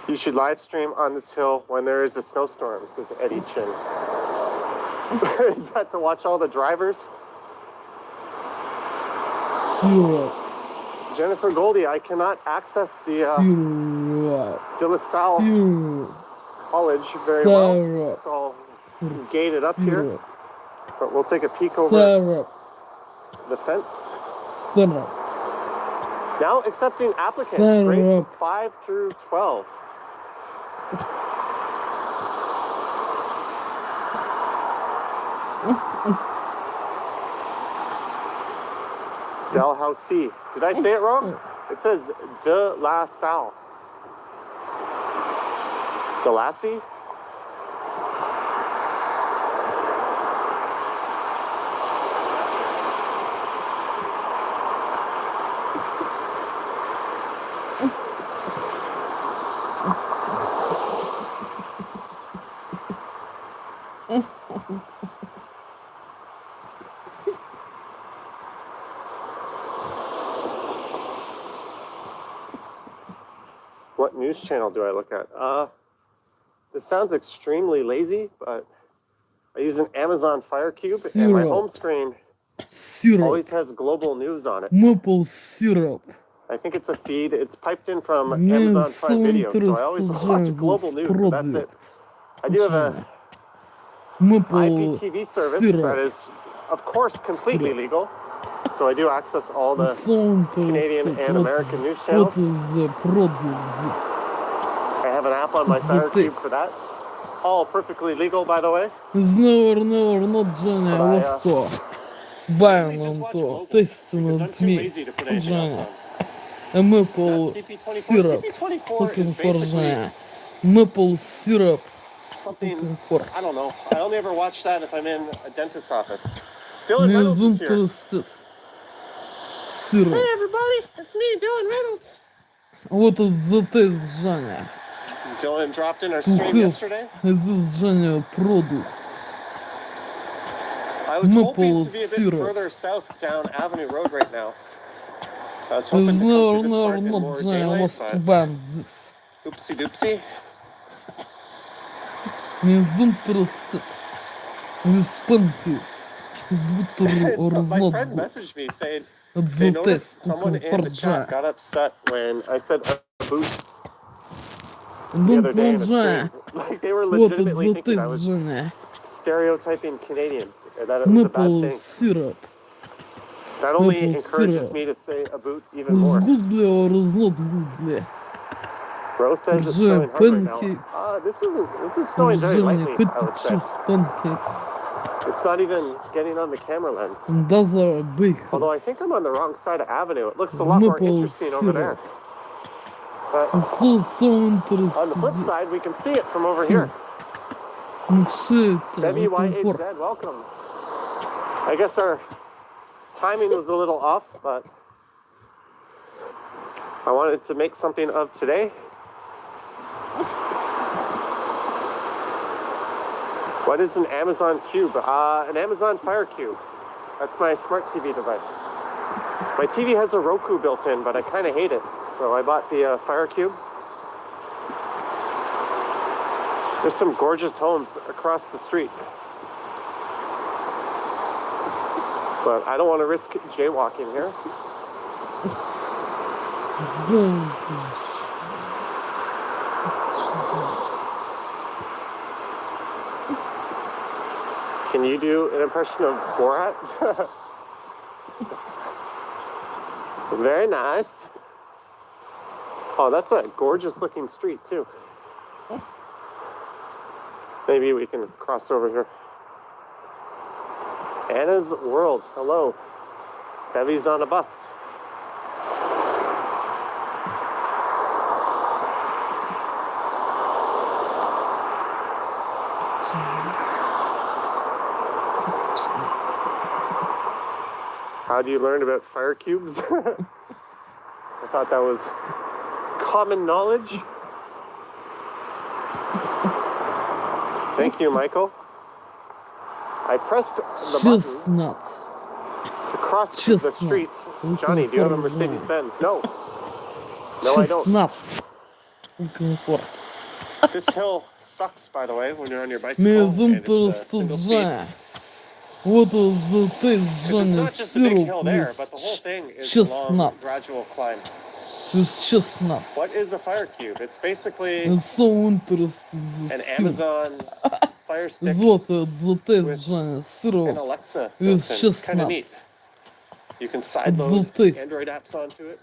You should live stream on this hill when there is a snowstorm, says Eddie Chin. Is that to watch all the drivers? Syrup. Jennifer Goldie, I cannot access the Syrup. De La Salle Syrup. College very well. Syrup. It's all gated up here, Syrup. but we'll take a peek over Syrup. the fence. Syrup. Now accepting applicants, Syrup. grades 5 through 12. Dalhousie. Did I say it wrong? It says De La Salle. Delassie? What news channel do I look at? This sounds extremely lazy, but I use an Amazon Fire Cube, and my Syrup. home screen Syrup. always has global news on it. Maple syrup. I think it's a feed. It's piped in from Man, Amazon Prime so Video, so I always watch interesting, global this news, and that's it. I do have a Maple IPTV service syrup. that is, of course, completely Syrup. legal. So I do access all the So Canadian interesting. and American news What channels. is the product? I have an app on my What's Fire the Cube taste? for that. All perfectly legal, by the way. Is never not Jenny. But I, What's to? Really Buying just on watch to. global, Tasting because I'm on too me. lazy to put anything else Jenny. on. A maple That CP24. syrup. CP24 Looking is for basically Jenny. Maple syrup. something, Looking for. I don't know. I only ever watch that if I'm in a dentist's office. Dylan Reynolds is here. Interested. Syrup. Hey everybody, it's me, Dylan Reynolds. What is the taste, Jenny? Dylan dropped in our To stream have yesterday. this Jenny product. I was hoping Maple to be a bit syrup. further south down Avenue Road right now. I was hoping Is to come never through this part in not more Jenny. daylight, What's to but ban this? oopsie doopsie. Is interested. With pancakes. My friend messaged me saying they noticed someone in the chat got upset when I said a boot the other day in a stream. Like they were Вот legitimately это thinking I was Женя. stereotyping Canadians, and that it was a bad Maple thing. syrup. That only maple encourages syrup. me to say a boot even more. Goodly or is not goodly? Rose says it's Же snowing hard right now. pancakes. This is snowing very Женя, lightly, I would say. ketchup pancakes. It's not even getting on the camera lens. And other Although I bakers. think I'm on the wrong side of Avenue. It looks a lot more Maple interesting over there. syrup. But So interesting. on the flip side, we can see it from over here. Мчится. WYHZ, welcome. I guess our timing was a little off, but I wanted to make something of today. What is an Amazon Cube? An Amazon Fire Cube. That's my smart TV device. My TV has a Roku built in, but I kind of hate it. So I bought the Fire Cube. There's some gorgeous homes across the street. But I don't want to risk jaywalking here. Can you do an impression of Borat? Very nice. Oh, that's a gorgeous looking street too. Maybe we can cross over here. Anna's World. Hello. Bevy's on a bus. How do you learn about fire cubes? I thought that was common knowledge. Thank you, Michael. I pressed the button to cross the street. Johnny, do you have a Mercedes-Benz? No. No, I don't. This hill sucks, by the way, when you're on your bicycle. And it's a single speed. It's not just the big hill there, but the whole thing is a long, gradual climb. What is a fire cube? It's basically an Amazon fire stick with an Alexa built in. It's kind of neat. You can sideload Android apps onto it.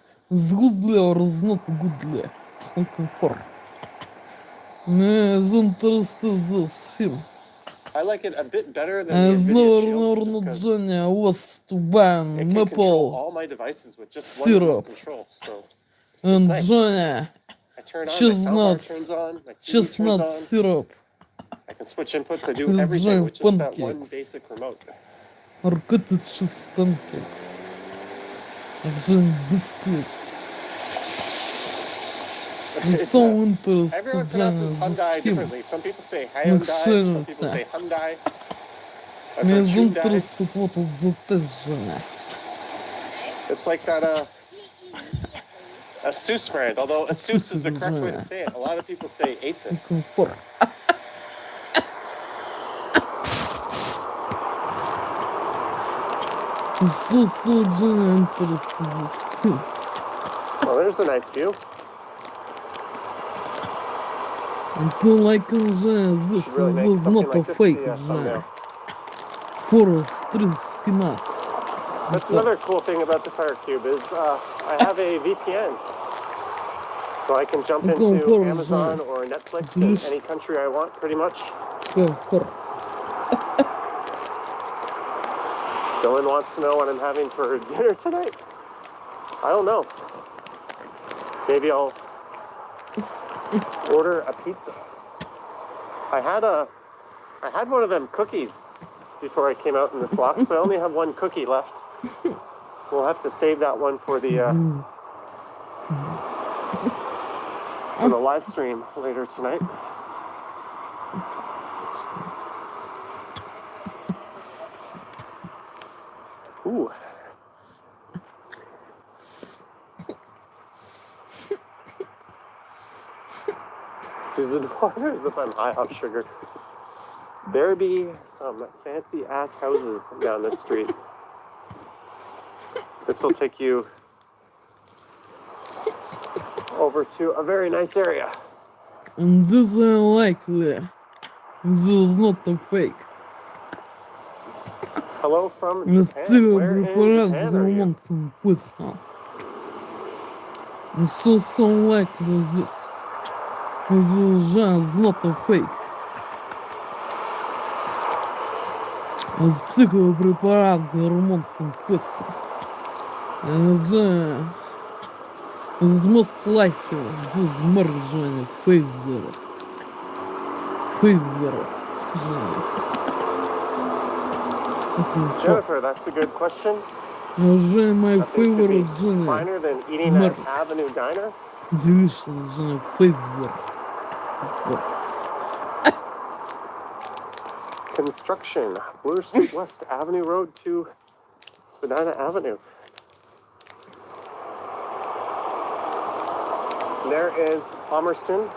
I like it a bit better than the NVIDIA Shield, just because it can control all my devices with just one remote control. So it's nice. I turn on, my soundbar turns on, my TV turns on. I can switch inputs, I do everything with just that one basic remote. Everyone pronounces Hyundai differently. Some people say Hyundai, some people say Hyundai. I've heard Hyundai. It's like that Asus brand, although Asus is the correct way to say it. A lot of people say Asus. Well, there's a nice view. This is not a fake. Forest 315. That's another cool thing about the Fire Cube is I have a VPN. So I can jump into Amazon or Netflix in any country I want, pretty much. Dylan wants to know what I'm having for dinner tonight. I don't know. Maybe I'll order a pizza. I had one of them cookies before I came out in this walk, so I only have one cookie left. We'll have to save that one for the live stream later tonight. Ooh. Susan wonders if I'm high off sugar. There be some fancy ass houses down this street. This will take you over to a very nice area. And this is unlikely. This is not a fake. Hello from Japan. Where in Japan are you? It's so likely this. This is not a fake. It's psychopрепарат гормон синтеза. It's most likely this merger Pfizer. Jennifer, that's a good question. My Nothing could be favorite finer than eating at Avenue Diner. delicious Pfizer. Construction, Bloor Street West, Avenue Road to Spadina Avenue. There is Palmerston.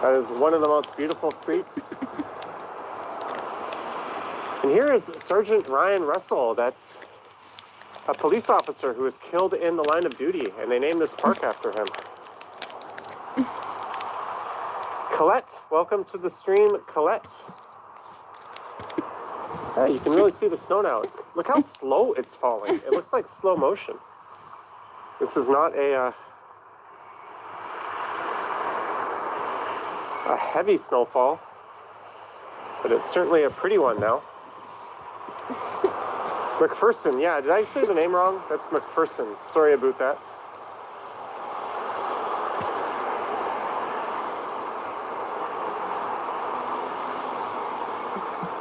That is one of the most beautiful streets And here is Sergeant Ryan Russell. That's a police officer who was killed in the line of duty, and they named this park after him. Colette, welcome to the stream, Colette. Yeah, you can really see the snow now. Look how slow it's falling. It looks like slow motion. This is not a heavy snowfall, but it's certainly a pretty one now. McPherson, yeah, did I say the name wrong? That's McPherson. Sorry about that.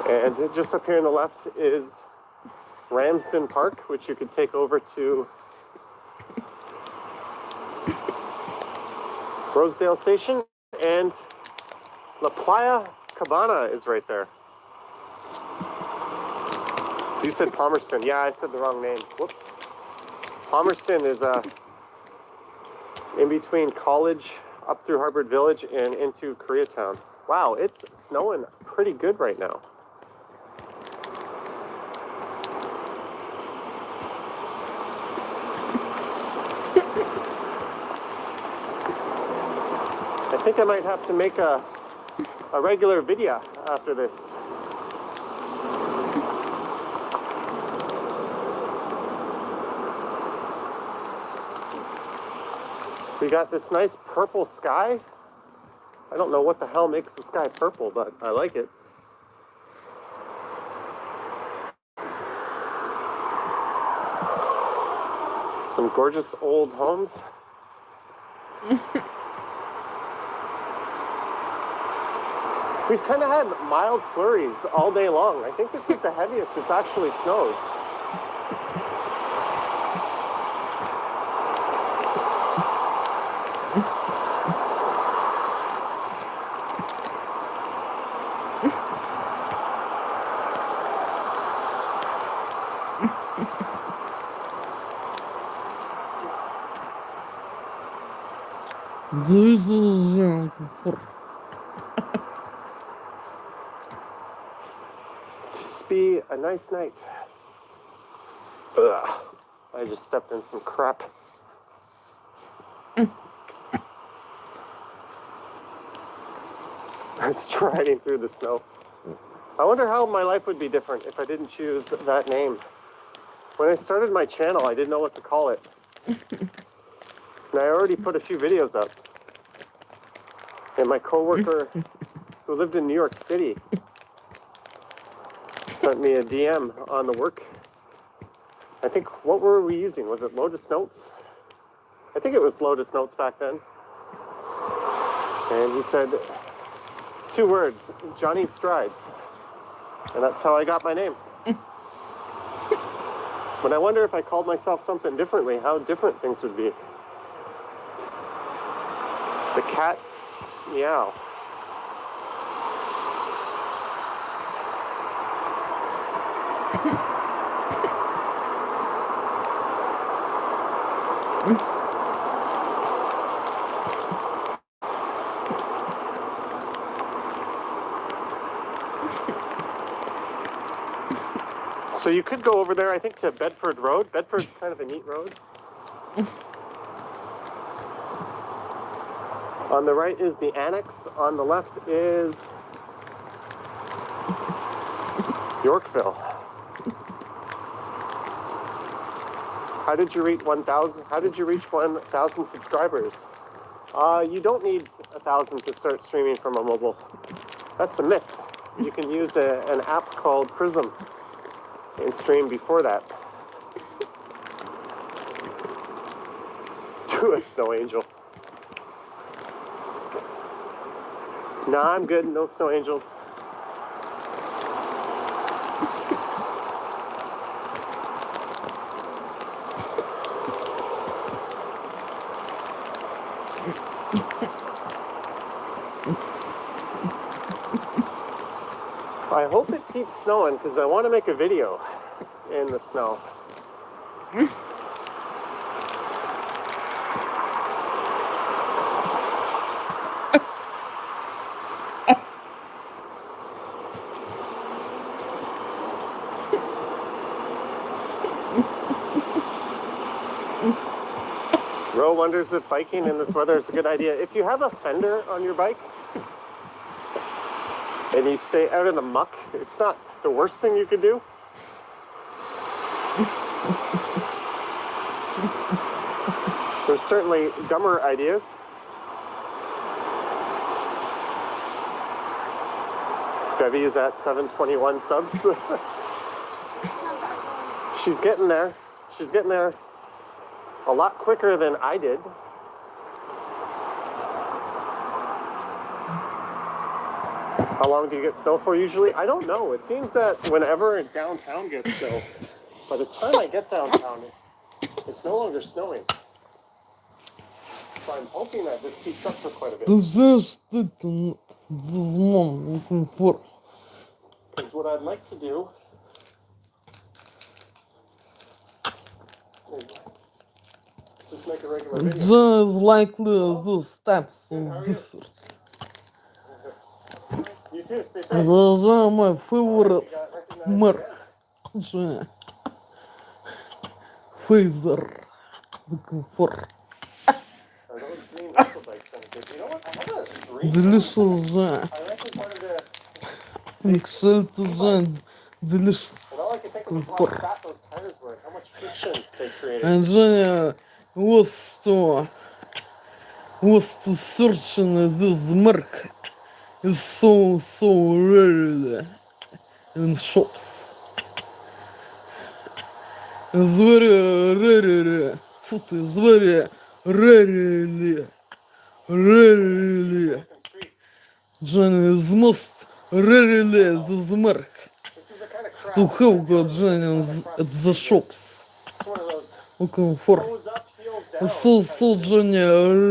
And just up here on the left is Ramsden Park, which you could take over to Rosedale Station, and La Playa Cabana is right there. You said Palmerston. Yeah, I said the wrong name. Whoops. Palmerston is in between College, up through Harvard Village, and into Koreatown. Wow, it's snowing pretty good right now. I think I might have to make a regular video after this. We got this nice purple sky. I don't know what the hell makes the sky purple, but I like it. Some gorgeous old homes. We've kind of had mild flurries all day long. I think this is the heaviest it's actually snowed. This is Just be a nice night. Ugh. I just stepped in some crap. I was striding through the snow. I wonder how my life would be different if I didn't choose that name. When I started my channel, I didn't know what to call it. And I already put a few videos up. And my coworker who lived in New York City sent me a DM on the work. I think, what were we using? Was it Lotus Notes? I think it was Lotus Notes back then. And he said 2 words, Johnny Strides. And that's how I got my name. But I wonder if I called myself something differently, how different things would be. The cat's meow. So you could go over there, I think, to Bedford Road. Bedford's kind of a neat road. On the right is the Annex. On the left is Yorkville. How did you reach 1,000? How did you reach 1,000 subscribers? You don't need 1,000 to start streaming from a mobile. That's a myth. You can use an app called Prism and stream before that. To a snow angel. Nah, I'm good. No snow angels. I hope it keeps snowing because I want to make a video in the snow. wonders if biking in this weather is a good idea. If you have a fender on your bike and you stay out in the muck, it's not the worst thing you could do. There's certainly dumber ideas. Debbie is at 721 subs. She's getting there. She's getting there a lot quicker than I did. How long do you get snow for usually? I don't know. It seems that whenever downtown gets snow, by the time I get downtown, it's no longer snowing. So I'm hoping that this keeps up for quite a bit. Because what I'd like to do is just make a regular video. Just likely the steps of desert. You too, stay safe. My favorite mark. Phaser. Looking for. Are those green muscle bikes any good? You know what? I have a dream. Delicious. I actually wanted to. Delicious. And all I could think of was how fat those tires were and how much friction they created. And Женя was to searching this mark is so rare in shops. It's very rare. It's very rarely. Женя is most rarely this mark. This is the kind of crap. To have got Женя at the shops. It's one of those Looking for. toes up, heels down. So Женя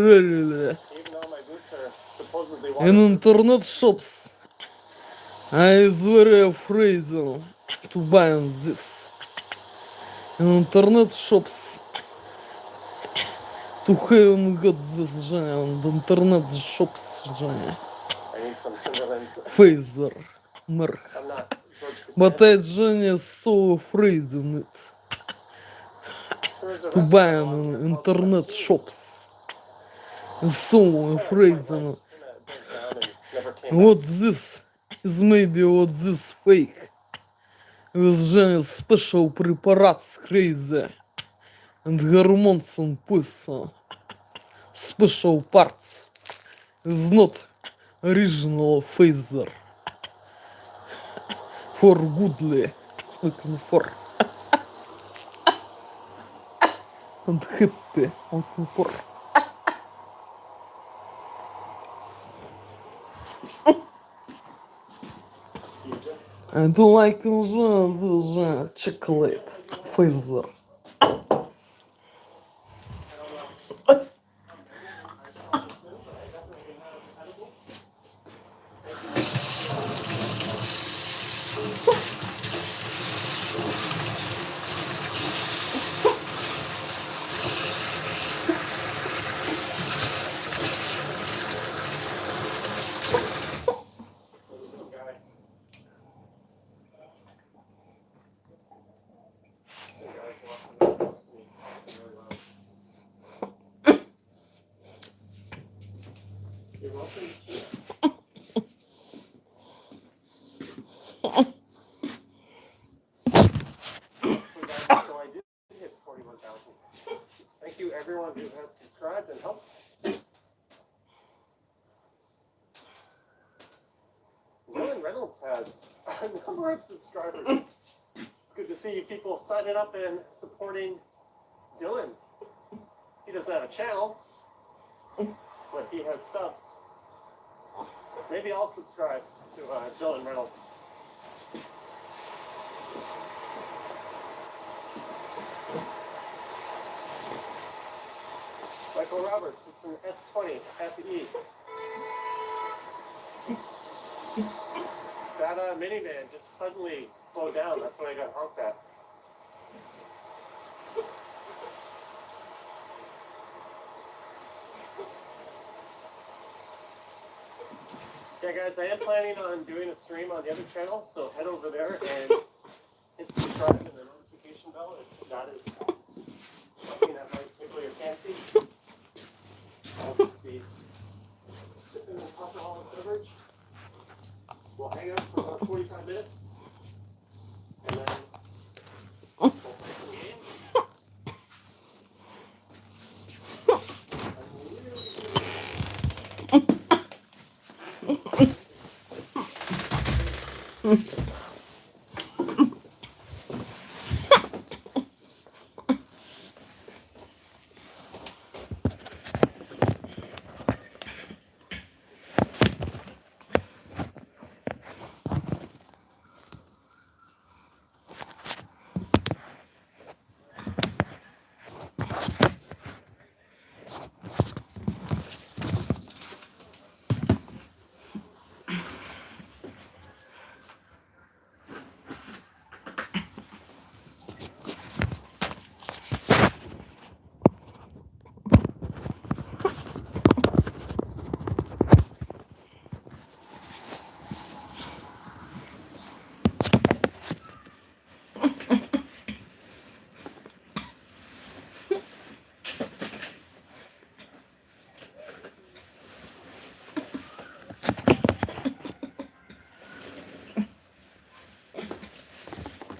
rarely. Even though my boots are supposedly In waterproof. internet shops, I was very afraid to buy this. In internet shops, to have got this, Женя, on the internet shops, Женя. I need some Timberlands. Phaser, mark. I'm not George But Costanza. I, Женя, so afraid in it. There's a To buy restaurant on along here called internet Spec's shops. I'm so afraid. What this is maybe what this fake. With Женя special preparates crazy. And hormones and pussy. Special parts. Is not original phaser. For goodly. Looking for. And happy. Looking for. I don't like the chocolate phaser. You're welcome. So I did hit 41,000. Thank you everyone who has subscribed and helped. Dylan Reynolds has a number of subscribers. It's good to see you people signing up and supporting Dylan. He doesn't have a channel, but he has subs. Maybe I'll subscribe to Dylan Reynolds. Michael Roberts, it's an S20 FE. That minivan just suddenly slowed down. That's what I got honked at. Yeah, guys, I am planning on doing a stream on the other channel, so head over there and hit subscribe and the notification bell if that is something that might tickle your fancy. I'll just be sipping an alcoholic beverage. We'll hang out for about 45 minutes. And then we'll play some games.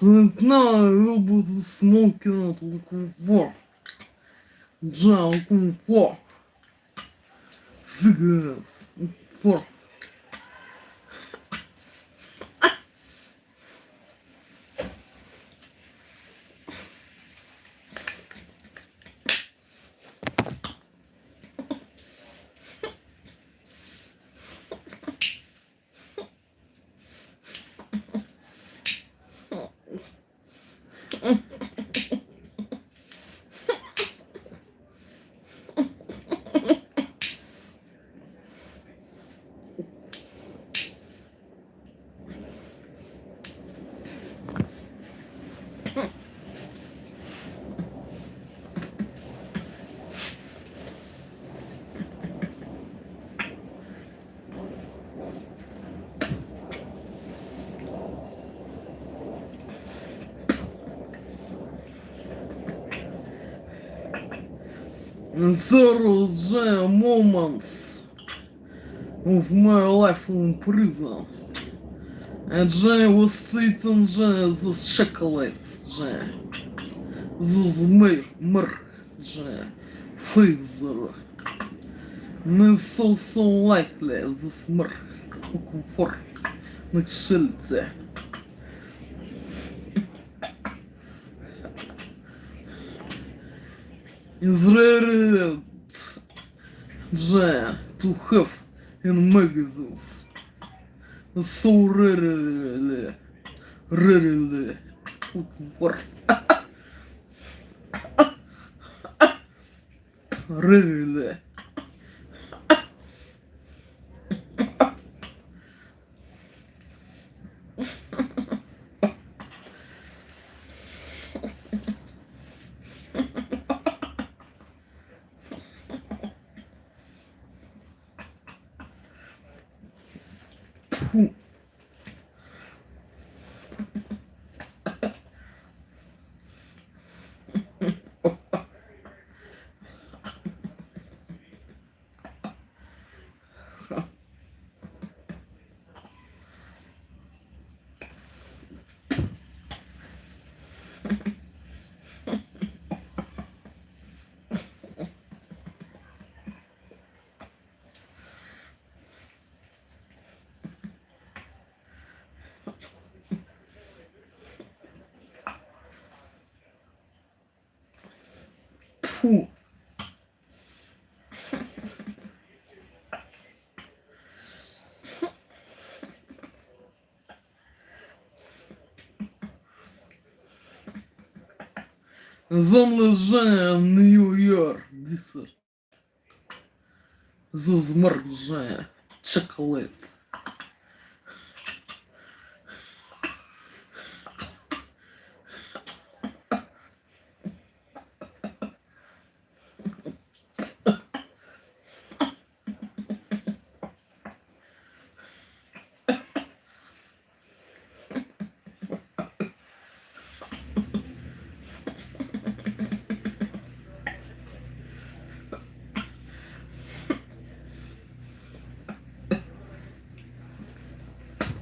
And now I will be smoking out looking for looking for cigarettes for and those moments of my life in prison. And I was eating the chocolate, the milk, Pfizer. And so likely this milk for my shelter. Is rare to have in magazines. So rarely for rarely. Фу. Замлежая Нью-Йорк, дисер. Зазморжая чоколад.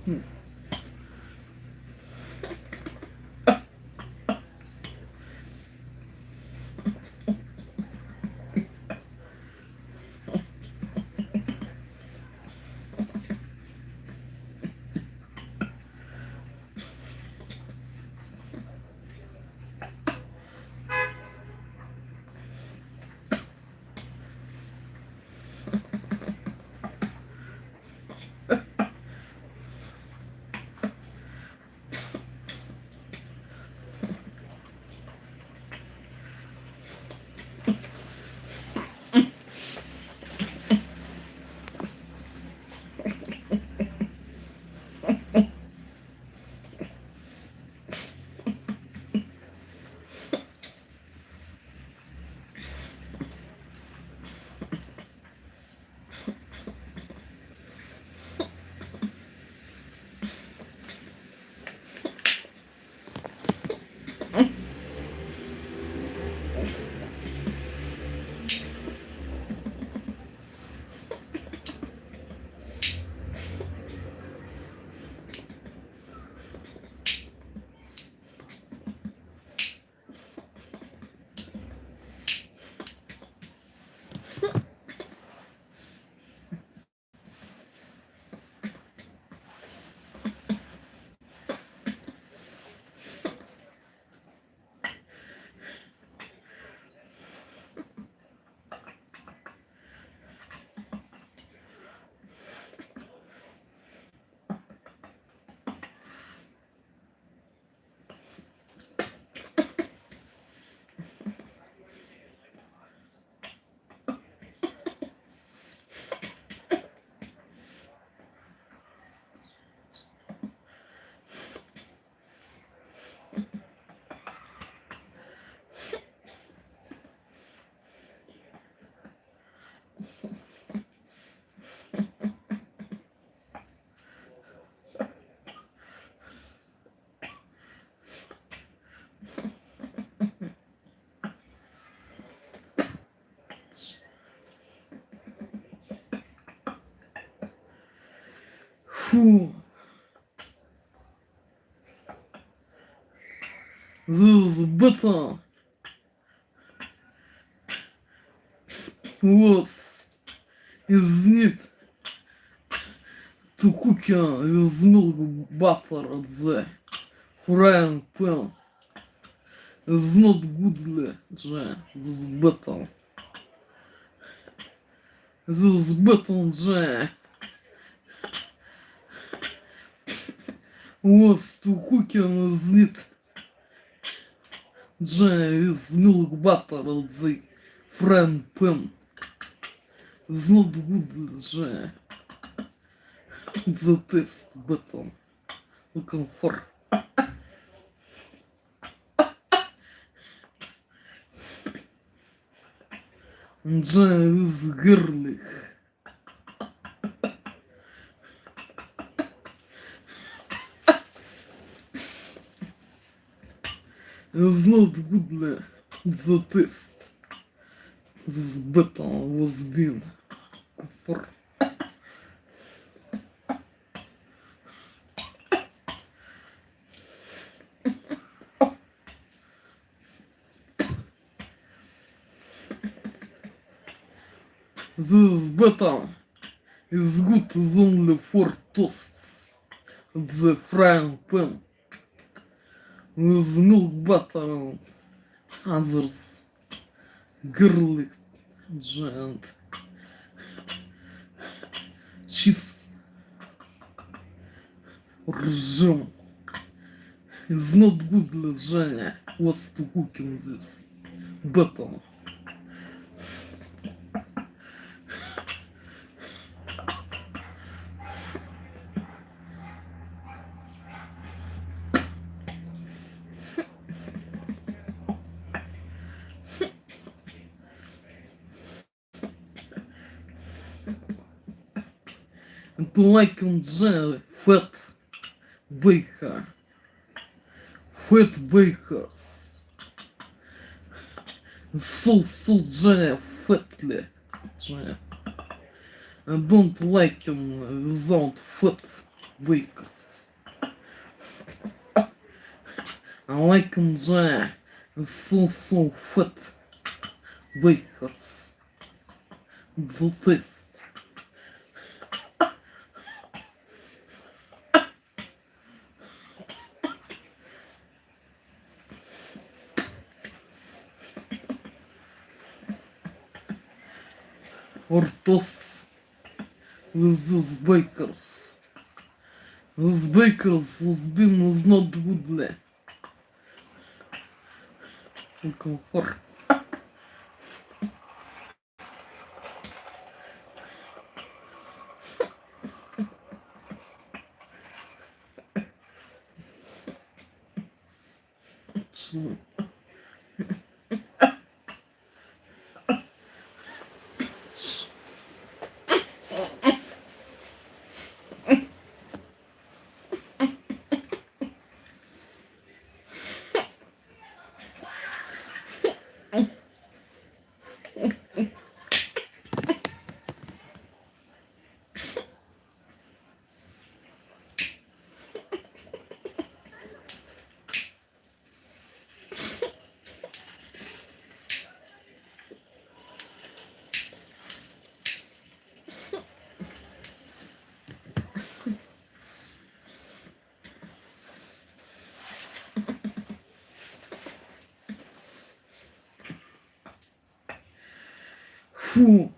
Фу. Збито. Was is niet to cook with milk butter at the frying pan. It's not good, this button. This button, was to cook with niet with milk butter at the frying pan. It's not good, the test button. Looking for. With garlic. It's not good, the test. This button was been for. This button is good only for toasts at the frying pan with milk butter and others garlic and cheese or jam. It's not good, Женя, was to cook in this button. And like in jelly, fat baker, fat bakers, so jelly fatly, jelly. I don't like him without fat. bakers. I like enjoy so fat bakers. The taste. Or toasts with these bakers. These bakers whose bean was not goodly. Looking for Фу. Фу.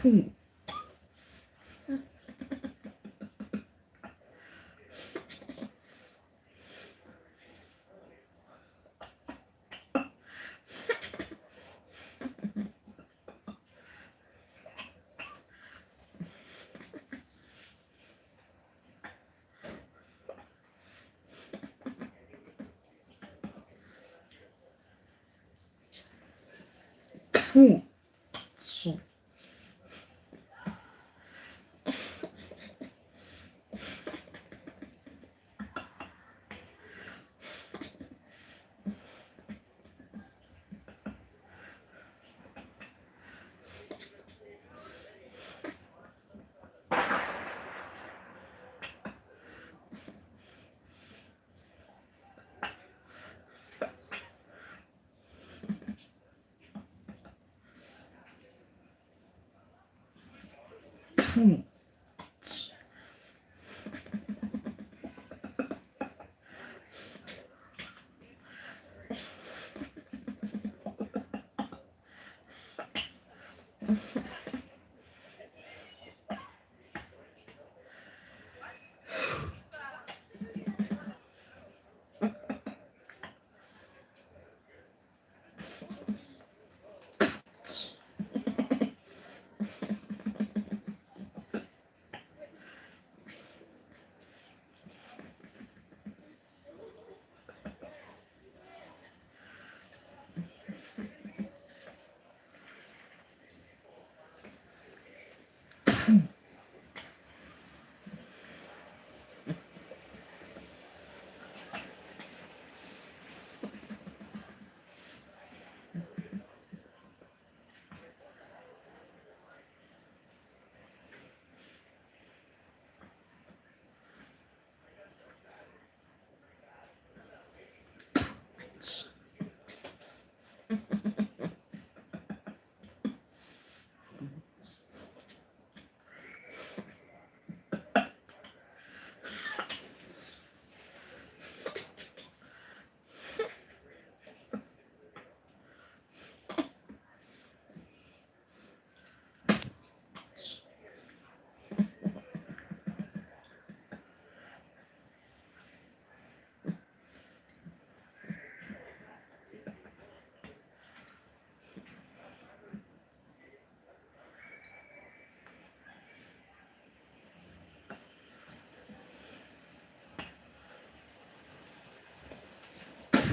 Фу. Тьфу. Фу.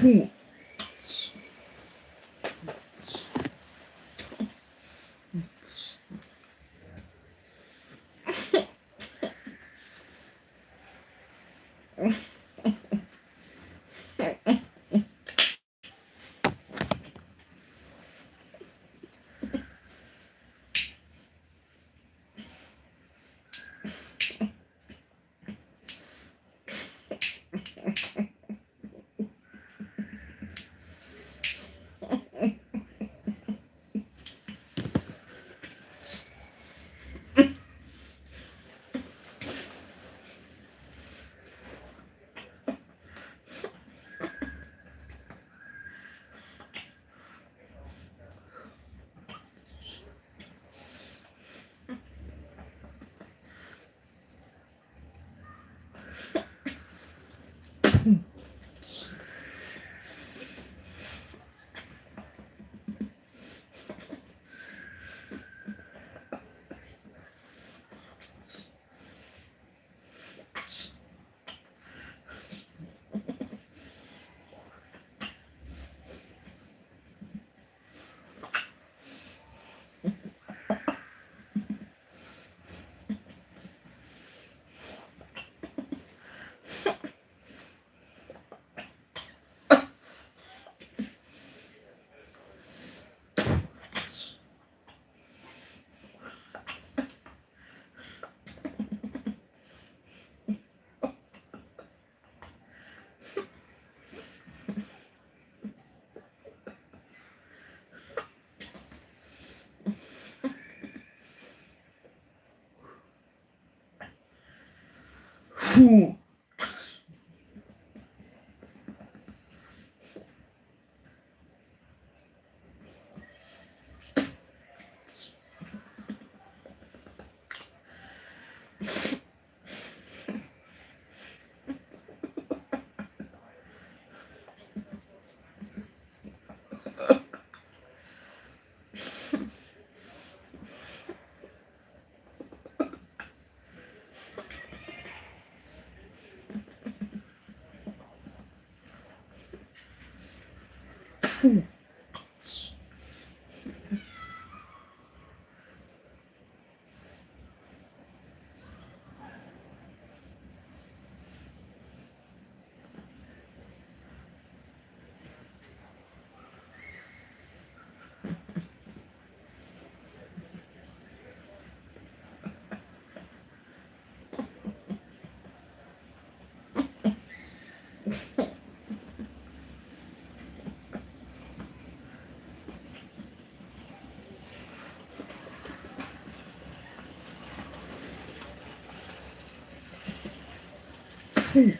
Фу. Фу. Фу. Фу.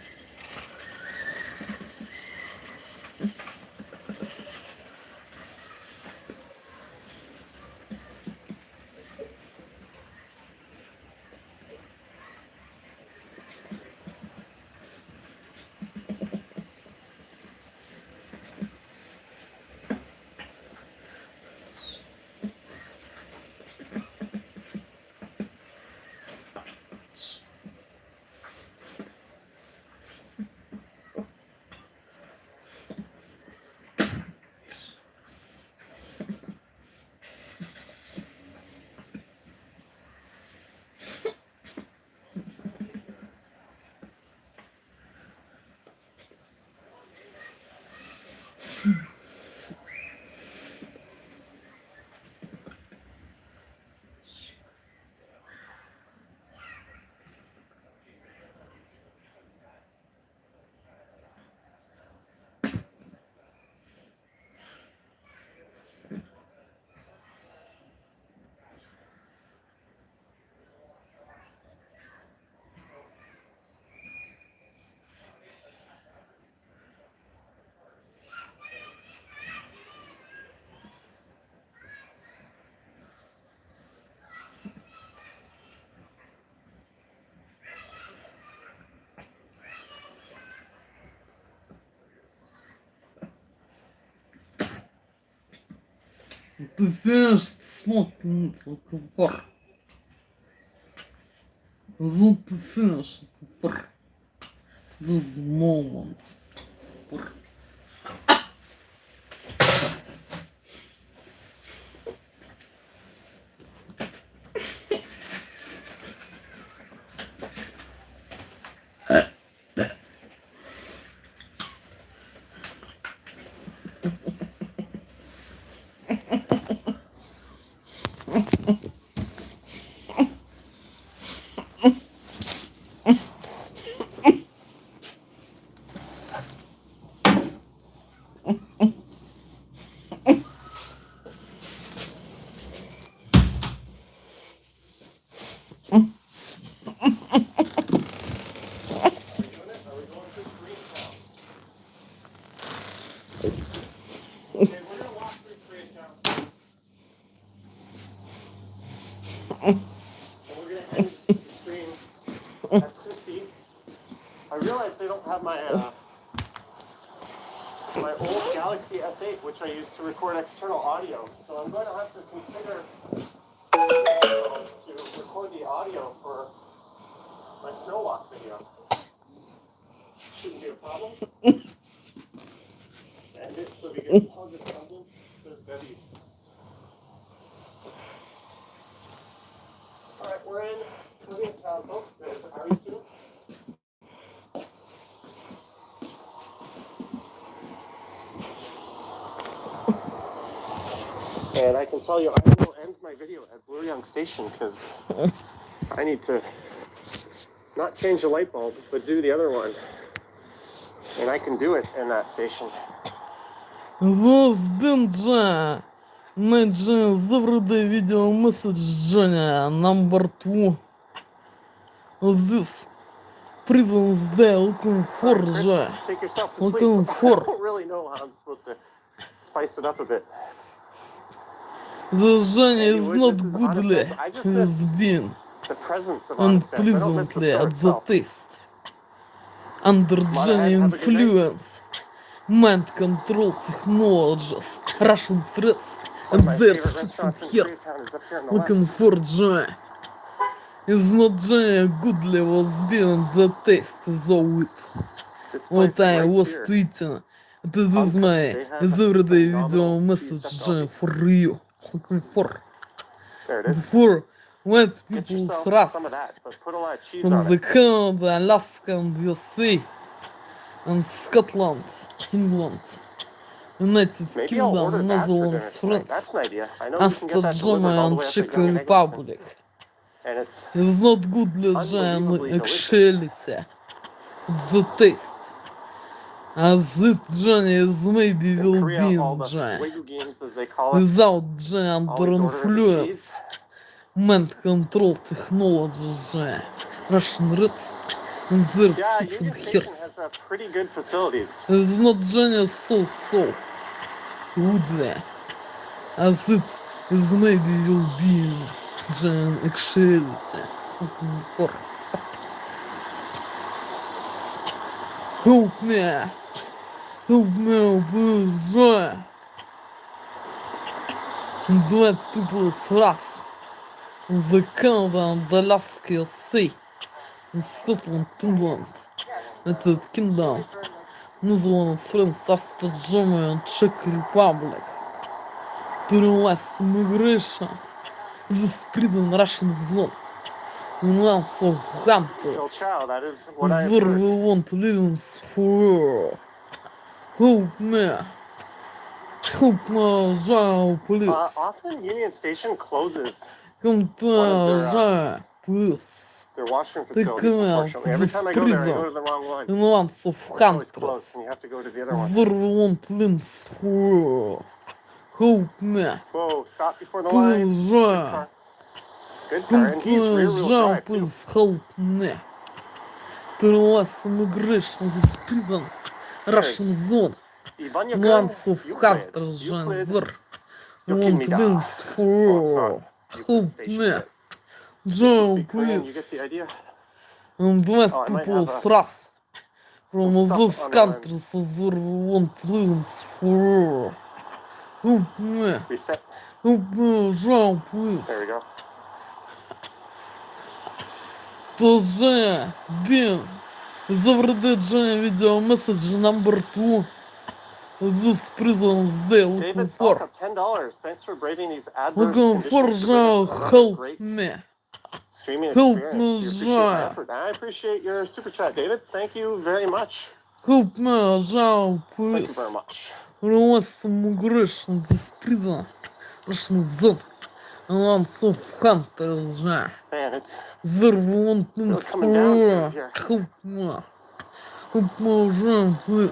Ты знаешь, смотри на разговор. Вот ты знаешь, разговор. This moment. don't have my my old Galaxy S8, which I use to record external audio. So I'm going to have to configure to record the audio for my snow walk video. Shouldn't be a problem. And it, so we get tons of tumbles, says Betty. Alright, we're in town, folks. There's Harry soon. And I can tell you, I will end my video at Blooryoung Station because I need to not change the light bulb, but do the other one. And I can do it in that station. Возбенджа. Найджи заврыдай видео месседжа на борту. This prison day looking for ja. Take yourself to Looking sleep. I for. don't really know how I'm supposed to spice it up a bit. The journey is Anyway, not this is goodly. honest. I just It's miss been the presence of honest. I don't miss the unpleasantly store at the itself. taste. Under Monahan, journey have a good night. influence. Mind control technologies. Russian threats. One And of my their favorite six restaurants in years. Koreatown is up here on the Looking left. for joy. Is not joy goodly was being the taste though it. This What place I right was here. tweeting. This is my They have everyday video phenomenal message cheese stuff. for you. Looking for. There it is. For white Get people's yourself wrath. some of that, but put a lot of cheese From on the it. Canada, Alaska, and USA, and Scotland, England, United Maybe I'll order Kingdom, that for dinner Netherlands, tonight. That's France, an idea. I know you can get that delivered Germany, all the and way up to Czech Young Eglinton. Republic. And it's It's not good and unbelievably delicious. actuality, the taste. As it journey is maybe In will Korea, be all in the journey. Wagyu-gins, as they call it, Without journey under always order the influence. cheese. Mind control technology, Russian Reds, and their Yeah, six Union and Station hears. has pretty good facilities. It's not genius so goodly as it is maybe will be in actuality. Looking for. Help me, please, joy. And let people's wrath. The Canada and Alaska Sea, in Scotland, England, United Kingdom, Netherlands, France, Austria, Germany, and Czech Republic. Перелазь migration, this prison Russian zone, in lands of Bill hunters, Chow, that is what I have where heard. we want livings for. Help me, Joe, please. Often Union Station closes Come to Joe, please. their washroom They facilities, come out unfortunately. Every this time I go there, I go prison to the wrong one. in lands of It's always hunters, closed, and you have to go to the other one. where we want livings for. Help me, Whoa, stop before the line. please, Good Joe. car. Good car, Come and he's to rear-wheel Joe, drive, too. please help me. Перелазь migration, this prison Russian zone. Ivanya Gun, Lands of Euclid. hunters, Euclid. where we You'll give me want that. livings Well, it's for. not Euclid Help Station, me, but if you Joe, speak Korean, you please. get the idea. And let Oh, I might people have thrust from some stuff those on the countries where we want livings for. Help me, Reset. Joe, please. There we go. Тоже бин. Завредедження видео месседж на борту. This prison day looking David for. Salk, $10. Thanks for braving these adverse Looking for conditions to Joe, bring us another help great me. streaming Help experience. me, You appreciate my Joe. effort. I appreciate your super chat, David. Thank you very much. Help me, Joe, Thank you please. very much. Relax migration, this prison. Russian zone. Lands of hunters, Man, it's There we want them really coming down for. good here. Help me. Help me, Joe, please.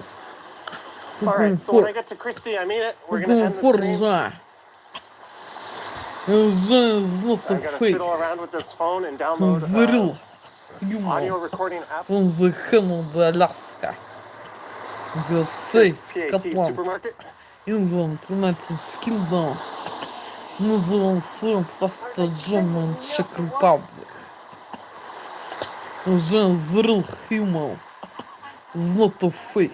All Looking right, so when I for. get to Christie, I mean it. We're gonna Looking end the for stream. Joe. Joe is not I'm a gonna fake. fiddle around with this phone and download The real audio human recording app. from the Canada, Alaska, the States, PAT Scotland, Supermarket. England, United Kingdom, Netherlands, France, Austria, Germany, and Czech Republic. Joe is the real human not a fake.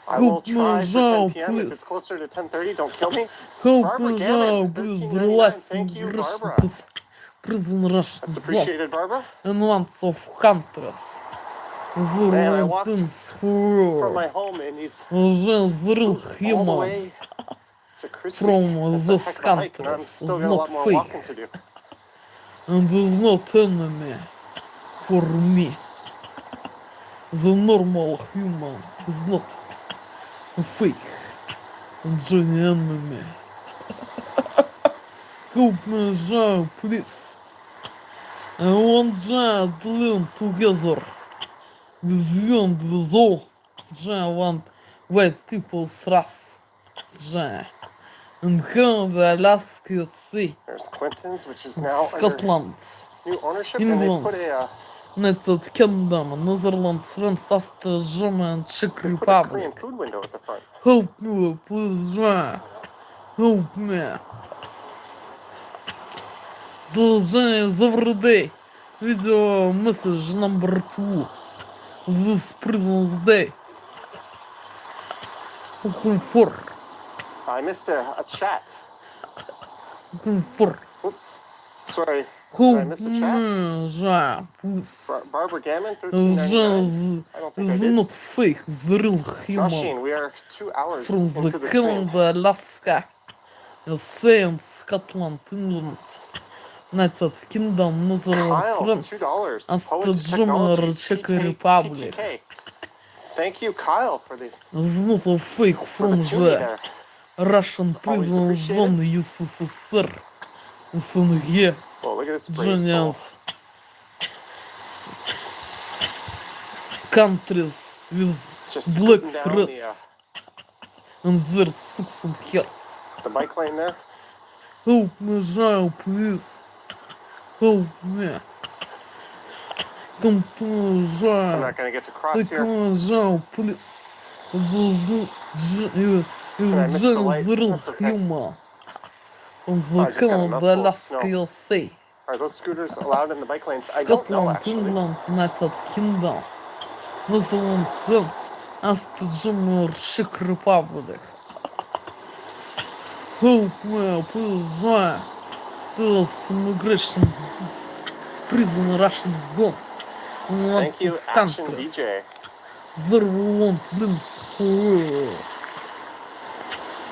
I will Hope try no for 10 job, p.m. If please. it's closer to 10:30, don't kill me. Hope Barbara no Gammon, job, please. $13.99. Relax Thank you, Barbara. prison Russian That's zone appreciated, Barbara. in lots of countries. Man, I walked Зурван from my home in these уже зрил boots all the human way to Christie. from That's a this heck of a hike, and I'm country still is got a lot not more walking fake to do. and is not enemy for me. The normal human is not fake and Johnny enemy. Help me, John, please. I want John to live together with all John want white people's race. John. And Canada, Alaska, Sea, There's Clinton's, which is now under Scotland, new ownership, and they England, put a United Kingdom, Netherlands, France, Austria, Germany, Czech Korean Republic. food window at the front. Help me, please, John. Help me. Должен every day. Video message number 2. This prison's day. Looking for. I missed a chat. Looking for. Oops. Sorry. Did I Help miss a chat? me, John, please. Barbara Gammon, $13.99. I don't think I Is did. not fake, the real human. Joshine, we are 2 hours From into the the stream. Canada, Alaska, Saint, Scotland, England, United Kingdom, Netherlands, Kyle, France, $2. Austria, Poet to Germany, Technology, Czech Republic. PTK. Thank you, Kyle, for the Is not a fake from tuning the there. Russian Always prison appreciated. zone USSR, СНГ, Oh, look at this brave soul. giant countries with Just black scooting down threads and their sucks and hearts. the bike lane there. Help me, John, please. Help me. Come to me, I'm John. not going to get to cross Take here. me, John, please. You I missed the light. the real That's okay. human. From Oh, I the just got a Canada, mouthful of Alaska, snow. USA, Are those scooters allowed in the bike lanes? I don't know, Scotland, actually. England, United Kingdom, Netherlands, France, Austria, Germany, Czech Republic. Help me, please, John. This immigration prison Russian zone. In lots Thank you, of Action countries. DJ. There won't links for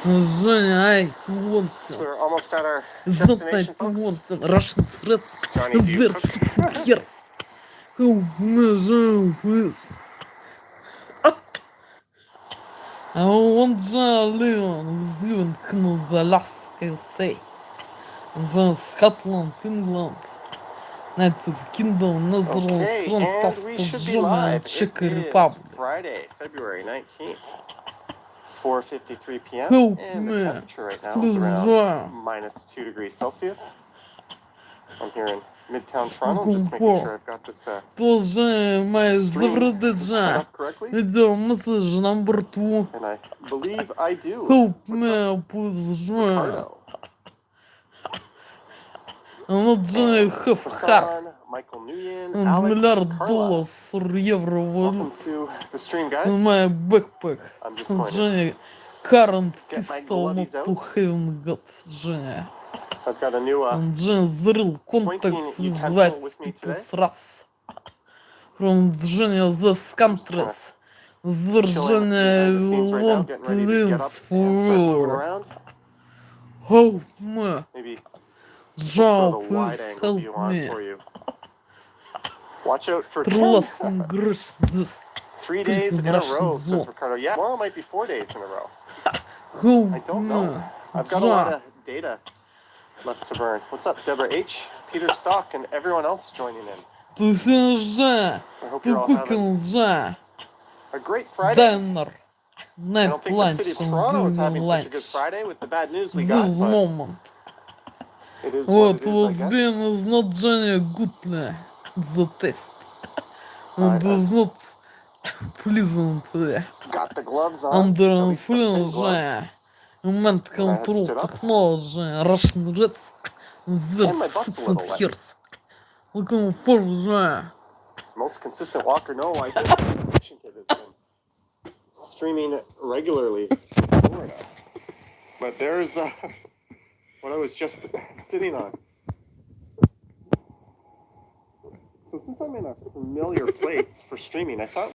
Женя, I want So we're almost at our It's not destination, like you folks. want Russian threats. Johnny, do you There's cook? 6 years. Help me, Jean, please. I want Jean living Canada, Alaska, say. Then Scotland, England, United Kingdom, Netherlands, Okay, France, and we Austria, should be Germany, live. and Czech It is Republic. Friday, February 19th, 4:53 p.m. Help And the me. temperature right now is Please, around Jean. -2 degrees Celsius. I'm here in Midtown Toronto, Looking just making for. sure I've got this Тоже my stream favorite set Jean. up correctly. Video message number 2. And I believe I do. Help What's up, me, please, Jean. Ricardo? I'm not Jean, half heart. Hassan, Michael Nguyen, And Alex, $1 Carla. or euro Welcome to the stream, guys. in my backpack. I'm just And going to Jean, current get my pistol not gloves to out. having got Jean. I've got a new And Jean zril pointing contacts with utensil white with me today. people's race. From Jean, these countries. Chilling behind the scenes right now, want getting ready to get up lives and start moving for around. help me. Maybe Jean, throw the please wide angle view help on me. for you. Watch out for Trust 10. and grace this 3 days prison in a Russian row, zone. says Ricardo. Yeah, tomorrow might be 4 days in a row. Help I don't me. know. I've got a lot Jean. of data left to burn. What's up, Deborah H., Peter Stock, and everyone else joining in? Ты Jean. I hope Ты you're all having cooking Jean. a great Friday. Dinner. I Night don't think the lunch city of and Toronto is dinner having such a good lunch. Friday with the bad news we This got, but moment. it is What what it was is, I being guess. is not Jenny goodly, the test. And I've is not pleasantly got the gloves on, under at least the thin influence, gloves, mind and I had control stood up, technology, Russian Reds, their and my butt's a 6 little wet. years. Looking for Jean. most consistent walker. No, I think I'm a Russian kid that's been streaming regularly in Florida. But there's what I was just sitting on. So since I'm in a familiar place for streaming, I thought